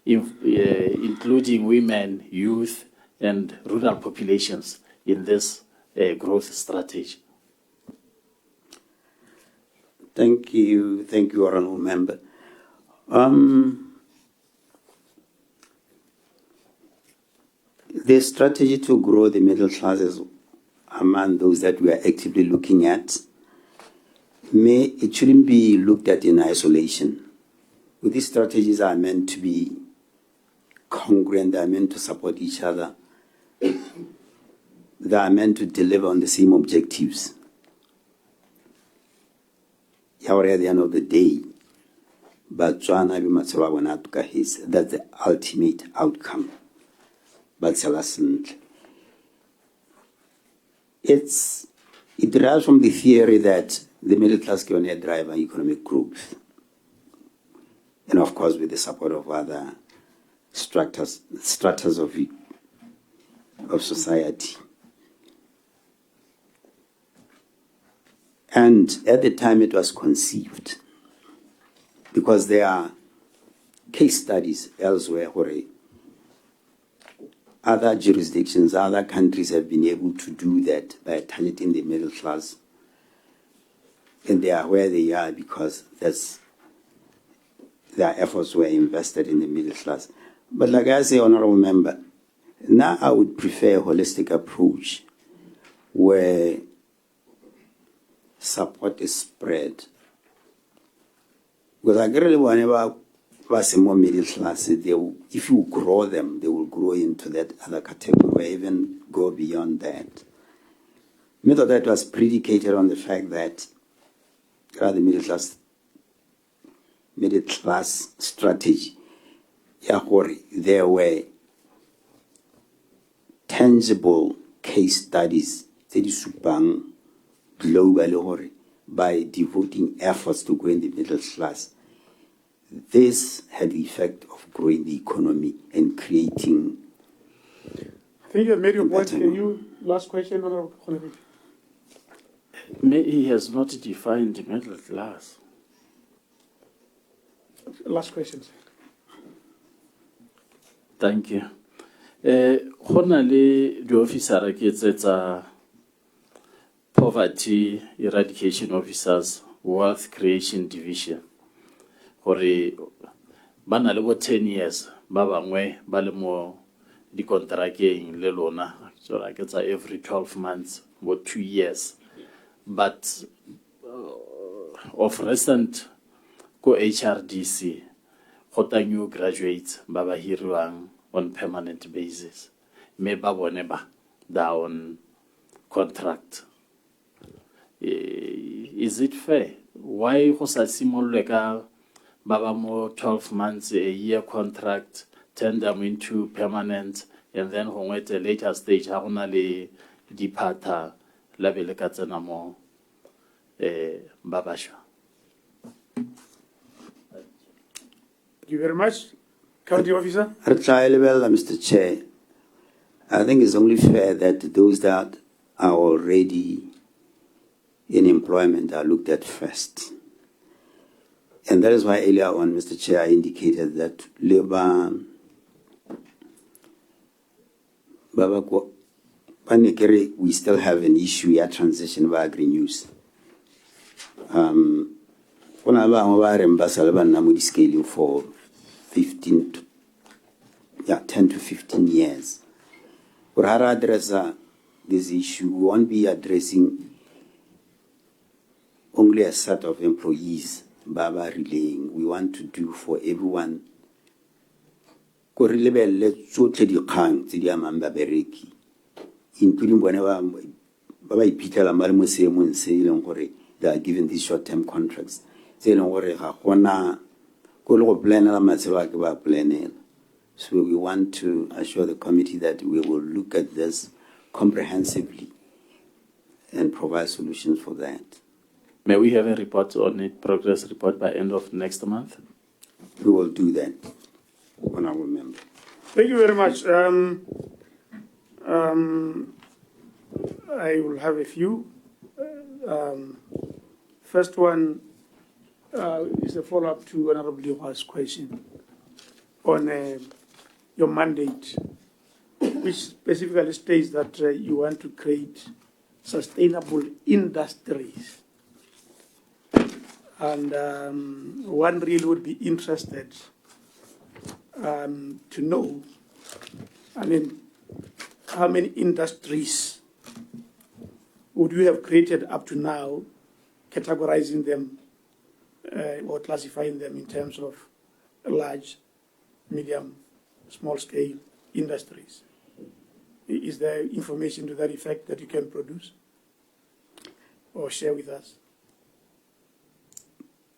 including women, youth, and rural populations in this growth strategy? Thank you, Honourable Member. The strategy to grow the middle classes among those that we are actively looking at, it shouldn't be looked at in isolation. These strategies are meant to be congruent, they are meant to support each other, they are meant to deliver on the same objectives. At the end of the day, that's the ultimate outcome. But it derives from the theory that the middle class can drive economic growth. And of course, with the support of other stratas of society. And at the time it was conceived, because there are case studies elsewhere where other jurisdictions, other countries have been able to do that by targeting the middle class. And they are where they are because their efforts were invested in the middle class. But like I say, Honourable Member, now I would prefer a holistic approach where support is spread. Because I really whenever was more middle class, if you grow them, they will grow into that other category or even go beyond that. Method that was predicated on the fact that the middle class strategy, there were tangible case studies globally by devoting efforts to grow in the middle class. this had the effect of growing the economy and creating. I think you have made your point. Better. Can you, last question, Honorable Cooperative? He has not defined the middle class. Last question, sir. Thank you. Go na le di-officera ke tsetsa poverty eradication officers, wealth creation division, gore ba na le bo 10 years ba bangwe ba le mo dikonterakeng le lona, so like it's every 12 months or 2 years, but of recent ko HRDC go ta new graduates ba ba hiriwang on permanent basis, me ba bone ba da on contract. Is it fair? Why go sa simolole ka ba ba mo 12 months, a year contract, turn them into permanent, and then go at a later stage ha gona le diphatha la be le ka tsena mo ba bašwa? Thank you very much. County Officer? Mr. Chair, I think it's only fair that those that are already in employment are looked at first. And that is why earlier on, Mr. Chair, I indicated that labor, we still have an issue at transition by agri-news. Scaling for 10 to 15 years. For how to address this issue, we won't be addressing only a set of employees, Baba relaying. We want to do for everyone. Including whenever Baba Peter Lamalmo say they are given these short-term contracts. Say no worry, so we want to assure the committee that we will look at this comprehensively and provide solutions for that. May we have a report on it, progress report by end of next month? We will do that, honorable member. Thank you very much. I will have a few. First one is a follow-up to Honorable Liwa's question on your mandate, which specifically states that you want to create sustainable industries. And one really would be interested to know, how many industries would you have created up to now, categorizing them or classifying them in terms of large, medium, small-scale industries? Is there information to that effect that you can produce or share with us?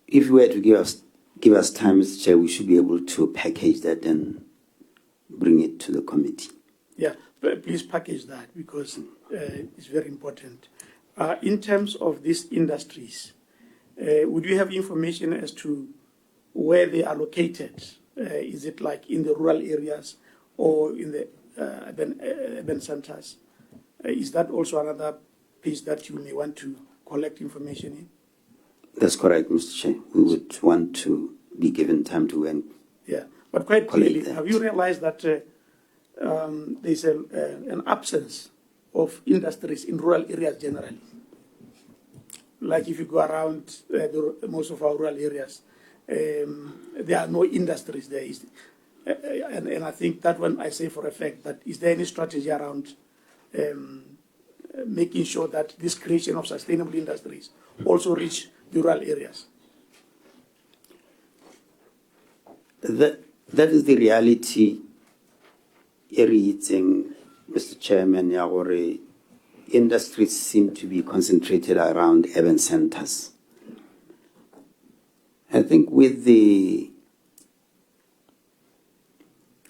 If you were to give us time, Mr. Chair, we should be able to package that and bring it to the committee. Yeah, please package that because it's very important. In terms of these industries, would you have information as to where they are located? Is it like in the rural areas or in the urban centers? Is that also another piece that you may want to collect information in? That's correct, Mr. Chair. We would want to be given time to yeah, but quite clearly, have you realized that there's an absence of industries in rural areas generally? Like if you go around most of our rural areas, there are no industries there. And I think that one I say for a fact, but is there any strategy around making sure that this creation of sustainable industries also reach the rural areas? That is the reality, Mr. Chairman. Industries seem to be concentrated around urban centers. I think we'd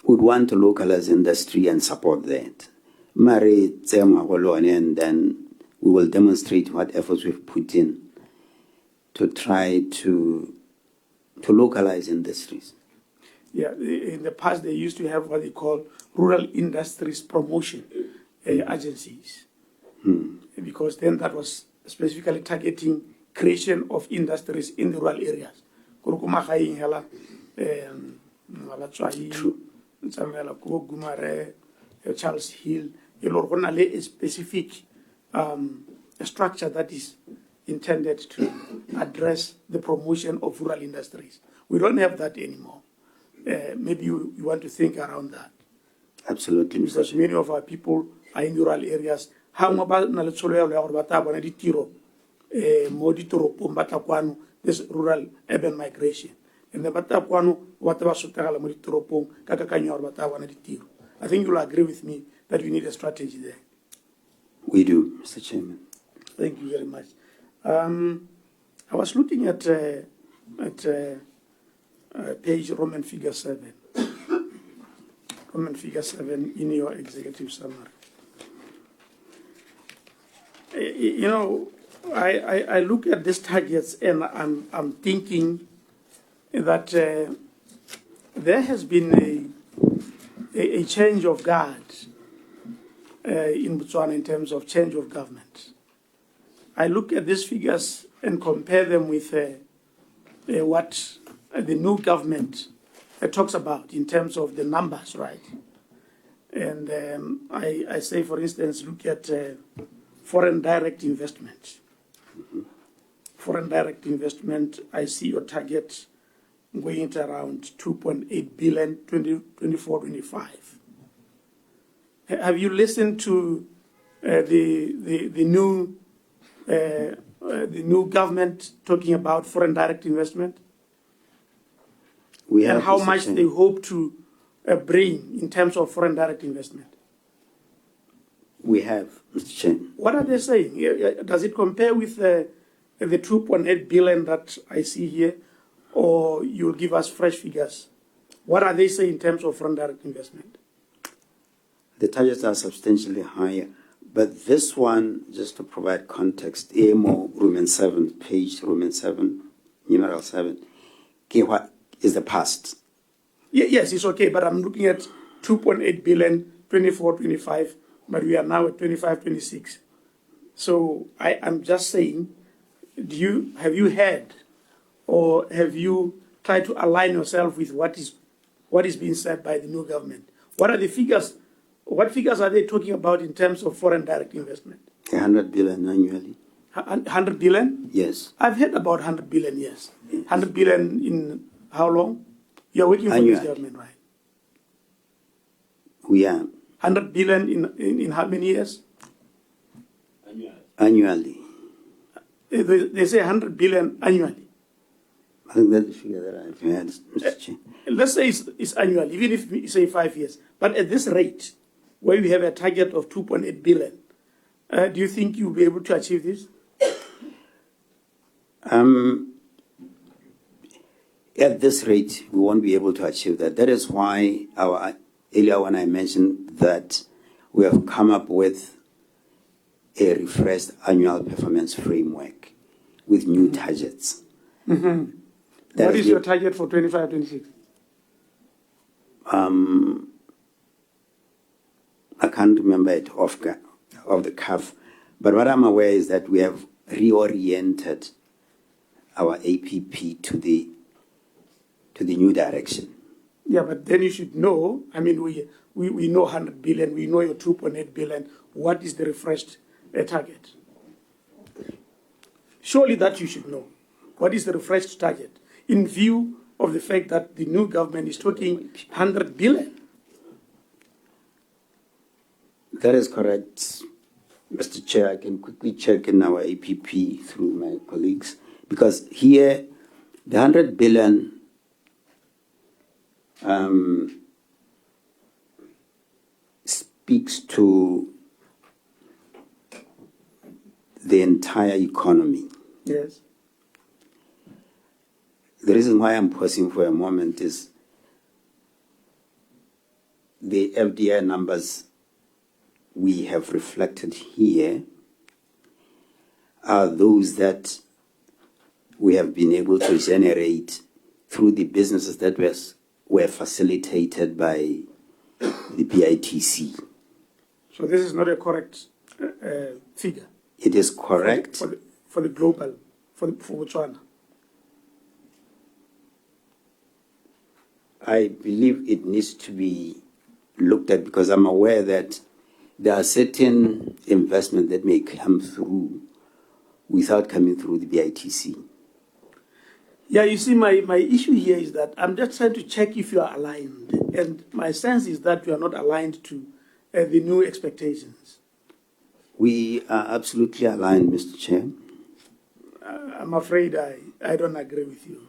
want to localize industry and support that. And then we will demonstrate what efforts we've put in to try to to localize industries. Yeah, in the past they used to have what they call rural industries promotion agencies, because then that was specifically targeting creation of industries in the rural areas. Charles Hill, a specific structure that is intended to address the promotion of rural industries. We don't have that anymore. Maybe you want to think around that. Absolutely, Because many of our people are in rural areas. This rural urban migration. And the I think you'll agree with me that we need a strategy there. We do, Mr. Chairman. Thank you very much. I was looking at page Roman figure 7. Roman figure 7 in your executive summary. You know, I look at these targets and I'm thinking that there has been a change of guard in Botswana in terms of change of government. I look at these figures and compare them with what the new government talks about in terms of the numbers, right? And I say, for instance, look at foreign direct investment. Foreign direct investment, I see your target going at around 2.8 billion, 24-25. Have you listened to the new government talking about foreign direct investment? And how much they hope to bring in terms of foreign direct investment? We have, Mr. Chairman. What are they saying? Does it compare with the 2.8 billion that I see here, or you'll give us fresh figures? What are they saying in terms of foreign direct investment? The targets are substantially higher, but this one, just to provide context, AMO Roman 7, page Roman 7, numeral 7, what is the past? Yes, it's okay, but I'm looking at 2.8 billion, 24-25, but we are now at 25-26. So I'm just saying, have you heard or have you tried to align yourself with what is being said by the new government? What are the figures? What figures are they talking about in terms of foreign direct investment? 100 billion annually. 100 billion? Yes. I've heard about 100 billion, yes. 100 billion in how long? You're working for this government, right? We are. 100 billion in how many years? Annually. They say 100 billion annually. I think that's the figure that I've heard, Mr. Chair. Let's say it's annual, even if we say 5 years. But at this rate, where we have a target of 2.8 billion, do you think you'll be able to achieve this? At this rate, we won't be able to achieve that. That is why earlier when I mentioned that we have come up with a refreshed annual performance framework with new targets. Mm-hmm. What is your target for 25-26? I can't remember it off the cuff, but what I'm aware is that we have reoriented our APP to the new direction. Yeah, but then you should know. I mean, we know 100 billion. We know your 2.8 billion. What is the refreshed target? Surely that you should know. What is the refreshed target in view of the fact that the new government is talking 100 billion? That is correct, Mr. Chair. I can quickly check in our APP through my colleagues, because here the 100 billion speaks to the entire economy. Yes. The reason why I'm pausing for a moment is the FDI numbers we have reflected here are those that we have been able to generate through the businesses that were facilitated by the PITC. So this is not a correct figure. It is correct. For the global, for Botswana. I believe it needs to be looked at because I'm aware that there are certain investments that may come through without coming through the BITC. Yeah, you see, my issue here is that I'm just trying to check if you are aligned. And my sense is that you are not aligned to the new expectations. We are absolutely aligned, Mr. Chair. I'm afraid I don't agree with you.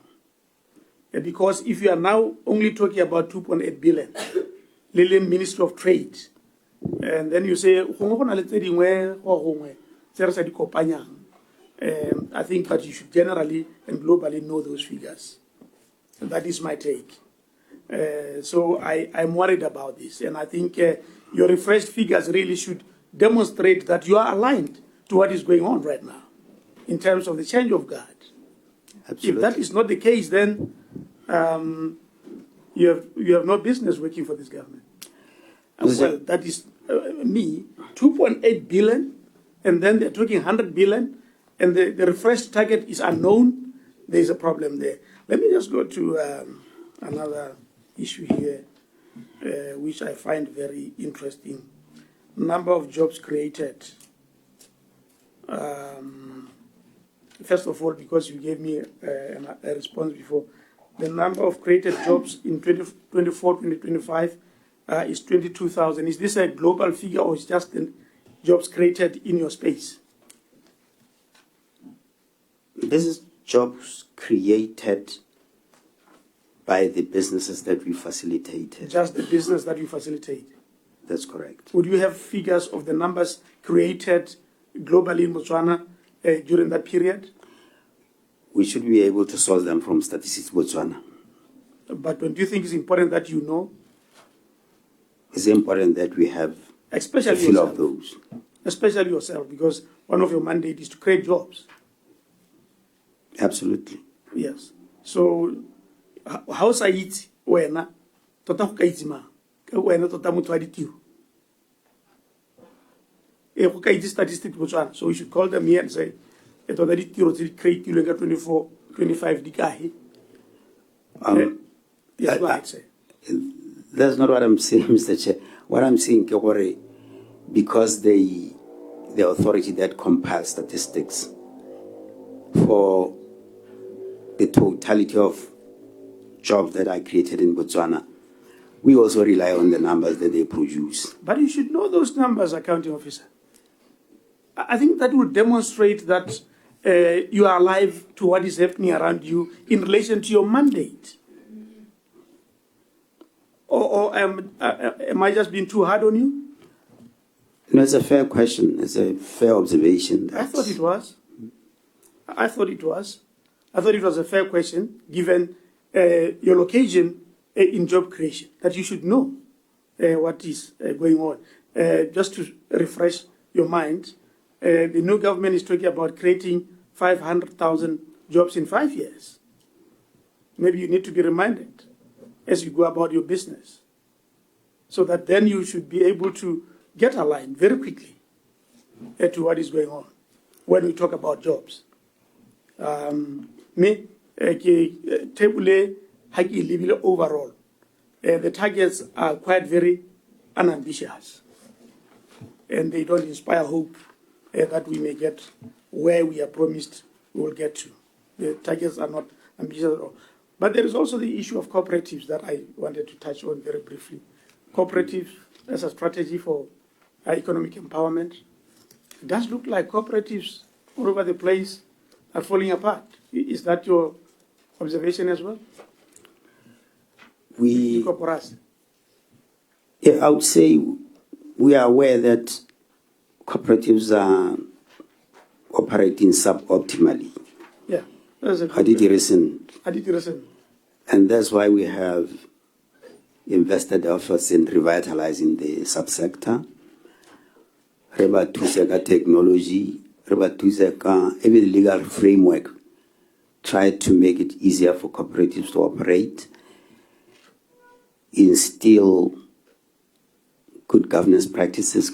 Because if you are now only talking about 2.8 billion, Lily Ministry of Trade, and then you say, I think that you should generally and globally know those figures. That is my take. So I'm worried about this. And I think your refreshed figures really should demonstrate that you are aligned to what is going on right now in terms of the change of guard. Absolutely. If that is not the case, then you have no business working for this government. Well, that is me, 2.8 billion, and then they're talking 100 billion, and the refreshed target is unknown. There's a problem there. Let me just go to another issue here, which I find very interesting. Number of jobs created. First of all, because you gave me a response before, the number of created jobs in 2024-2025 is 22,000. Is this a global figure or is just the jobs created in your space? This is jobs created by the businesses that we facilitated. Just the business that you facilitate? That's correct. Would you have figures of the numbers created globally in Botswana during that period? We should be able to source them from Statistics Botswana. But do you think it's important that you know? It's important that we have especially a few yourself, of those. Especially yourself, because one of your mandates is to create jobs. Absolutely. Yes. So, how sa itse wena tota go ka itse mang ka wena tota motho wa ditiro go ka itse Statistics Botswana, so we should call them here and say tota ditiro tse di creatilweng ka 24-25 di kae. Yes, go ahead, say. That's not what I'm saying, Mr. Chair. What I'm saying, because the authority that compiles statistics for the totality of jobs that are created in Botswana, we also rely on the numbers that they produce. But you should know those numbers, accounting officer. I think that will demonstrate that you are alive to what is happening around you in relation to your mandate. Or am I just being too hard on you? No, it's a fair question. It's a fair observation. I thought it was. I thought it was a fair question, given your location in job creation, that you should know what is going on. Just to refresh your mind, the new government is talking about creating 500,000 jobs in 5 years. Maybe you need to be reminded as you go about your business, so that then you should be able to get aligned very quickly to what is going on when we talk about jobs. Overall, the targets are quite very unambitious, and they don't inspire hope that we may get where we are promised we will get to. The targets are not ambitious at all. But there is also the issue of cooperatives that I wanted to touch on very briefly. Cooperatives as a strategy for economic empowerment. It does look like cooperatives all over the place are falling apart. Is that your observation as well? Yeah, I would say we are aware that cooperatives are operating suboptimally. Yeah, that's a good Hadidi reason. And that's why we have invested efforts in revitalizing the subsector. Reba tuseka technology, reba tuseka even legal framework tried to make it easier for cooperatives to operate, instill good governance practices.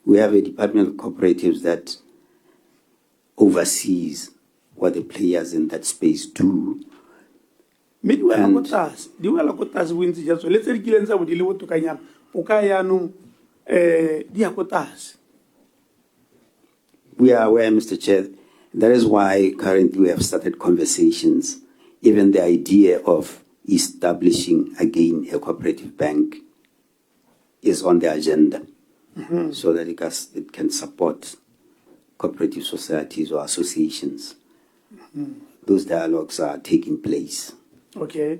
We have a department of cooperatives that oversees what the players in that space do. mme di wela ko tlase bontsi ja tsone le tse di kileng tsa bo di le botokanyana o ka yaanong di ya ko tlase. We are aware, Mr. Chair. That is why currently we have started conversations. Even the idea of establishing again a cooperative bank is on the agenda, so that it can support cooperative societies or associations. Those dialogues are taking place. Okay.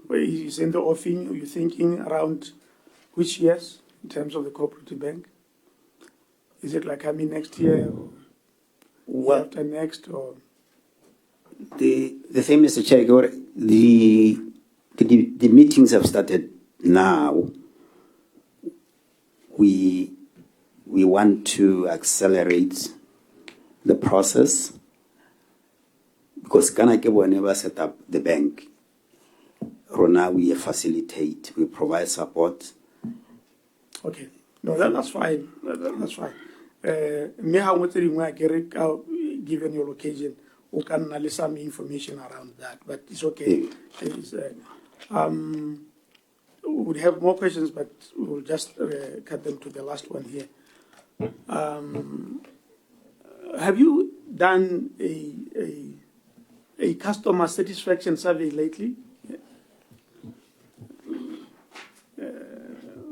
Well, is in the offing, are you thinking around which years in terms of the cooperative bank? Is it like coming next year or Well, after next or? the thing, Mr. Chair, the meetings have started now. We want to accelerate the process because whenever set up the bank, Rona, we facilitate, we provide support. Okay. No, that's fine. That's fine. Me how much given your location, we can analyze some information around that, but it's okay. It's, we would have more questions, but we'll just cut them to the last one here. Have you done a customer satisfaction survey lately?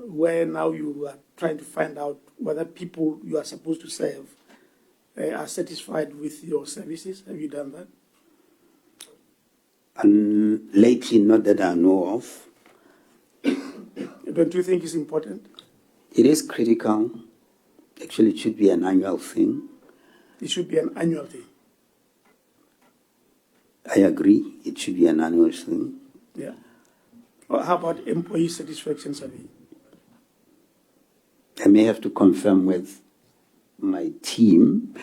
Where now you are trying to find out whether people you are supposed to serve are satisfied with your services? Have you done that? And lately, not that I know of. Don't you think it's important? It is critical. Actually, it should be an annual thing. It should be an annual thing. I agree. It should be an annual thing. Yeah. Or how about employee satisfaction survey? I may have to confirm with my team.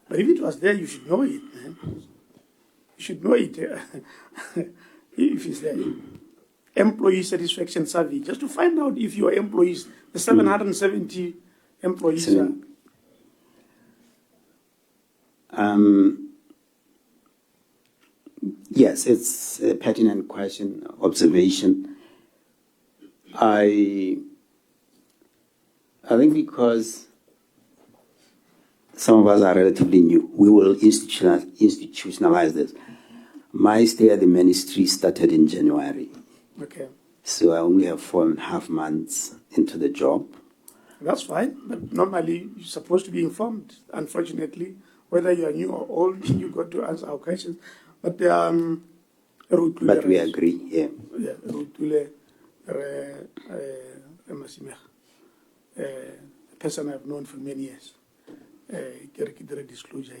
But if it was there, you should know it, man. You should know it if it's there. Employee satisfaction survey, just to find out if your employees, the 770 employees are. Yes, it's a pertinent question, observation. I think because some of us are relatively new, we will institutionalize this. My stay at the ministry started in January. Okay. So I only have 4.5 months into the job. That's fine, but normally you're supposed to be informed. Unfortunately, whether you are new or old, you got to answer our questions. But we agree, yeah. A person I've known for many years. Disclosure.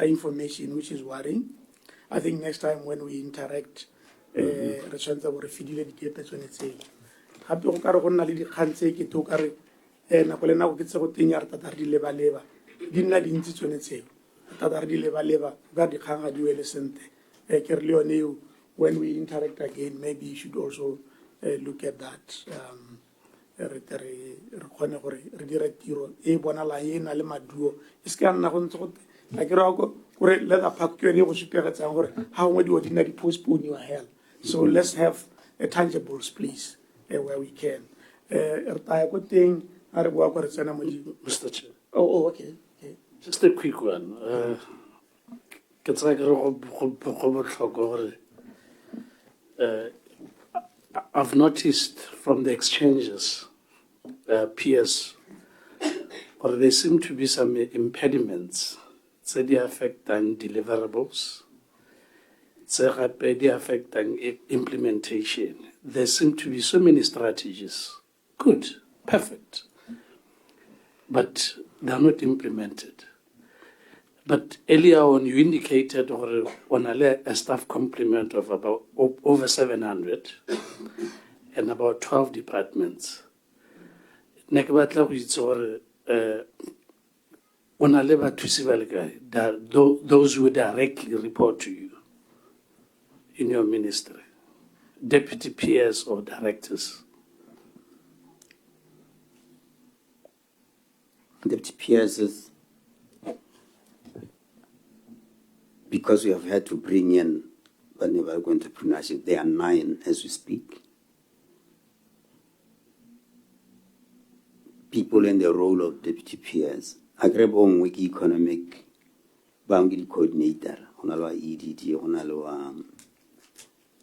Information which is worrying. I think next time when we interact, gape go ka re go nna le dikgang tse ke to ka re nako le nako ke tse go teng ya re tata re di leba-leba di nna dintsi tsone tseo tata re di leba-leba ka dikgang ga di wele sente ke re le yone eo when we interact again maybe you should also look at that re kgone gore re dire tiro e bonalang e na le maduo e se ka nna go ntse go la ke ra go gore leather pack ke yone go supegetsang gore ha ngwe di ordinary postpone your hell so let's have tangibles please where we can. Mr. Chair. Oh, okay. Just a quick one. I've noticed from the exchanges, peers, or there seem to be some impediments. So they affect deliverables. So they affect implementation. There seem to be so many strategies. Good, perfect. But they are not implemented. But earlier on, you indicated on a staff complement of about over 700, and about 12 departments. Ne ke batla go itse gore o na le bathusi ba le kae, those who directly report to you in your ministry, deputy PS or directors. Deputy PSs, because we have had to bring in, but never going to pronounce it, there are 9 as we speak. People in the role of deputy PS. I grab on wiki economic, boundary coordinator, on EDD, on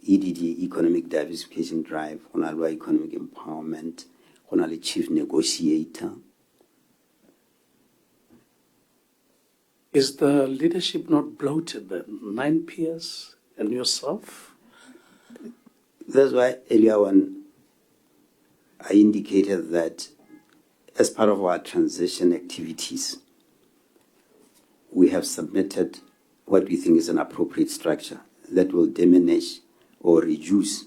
EDD, economic diversification drive, on economic empowerment, on chief negotiator. Is the leadership not bloated then? 9 peers and yourself? That's why earlier on I indicated that as part of our transition activities, we have submitted what we think is an appropriate structure that will diminish or reduce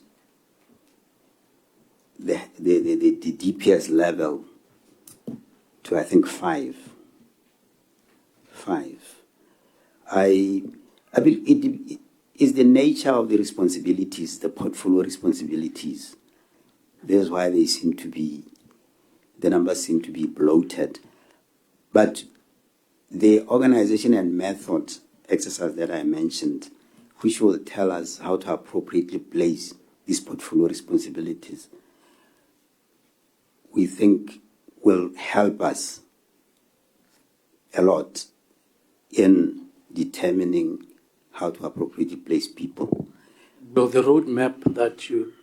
the DPS level to, I think, 5. I believe it is the nature of the responsibilities, the portfolio responsibilities. That's why they seem to be, the numbers seem to be bloated. But the organization and method exercise that I mentioned, which will tell us how to appropriately place these portfolio responsibilities, we think will help us a lot in determining how to appropriately place people. Will the roadmap that you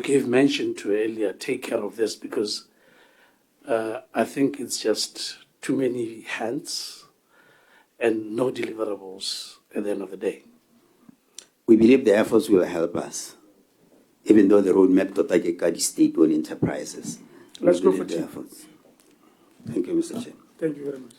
gave mention to earlier take care of this? Because I think it's just too many hands and no deliverables at the end of the day. We believe the efforts will help us, even though the roadmap to take state-owned enterprises. Let's go for the efforts. Thank you, Mr. Chair. Thank you very much.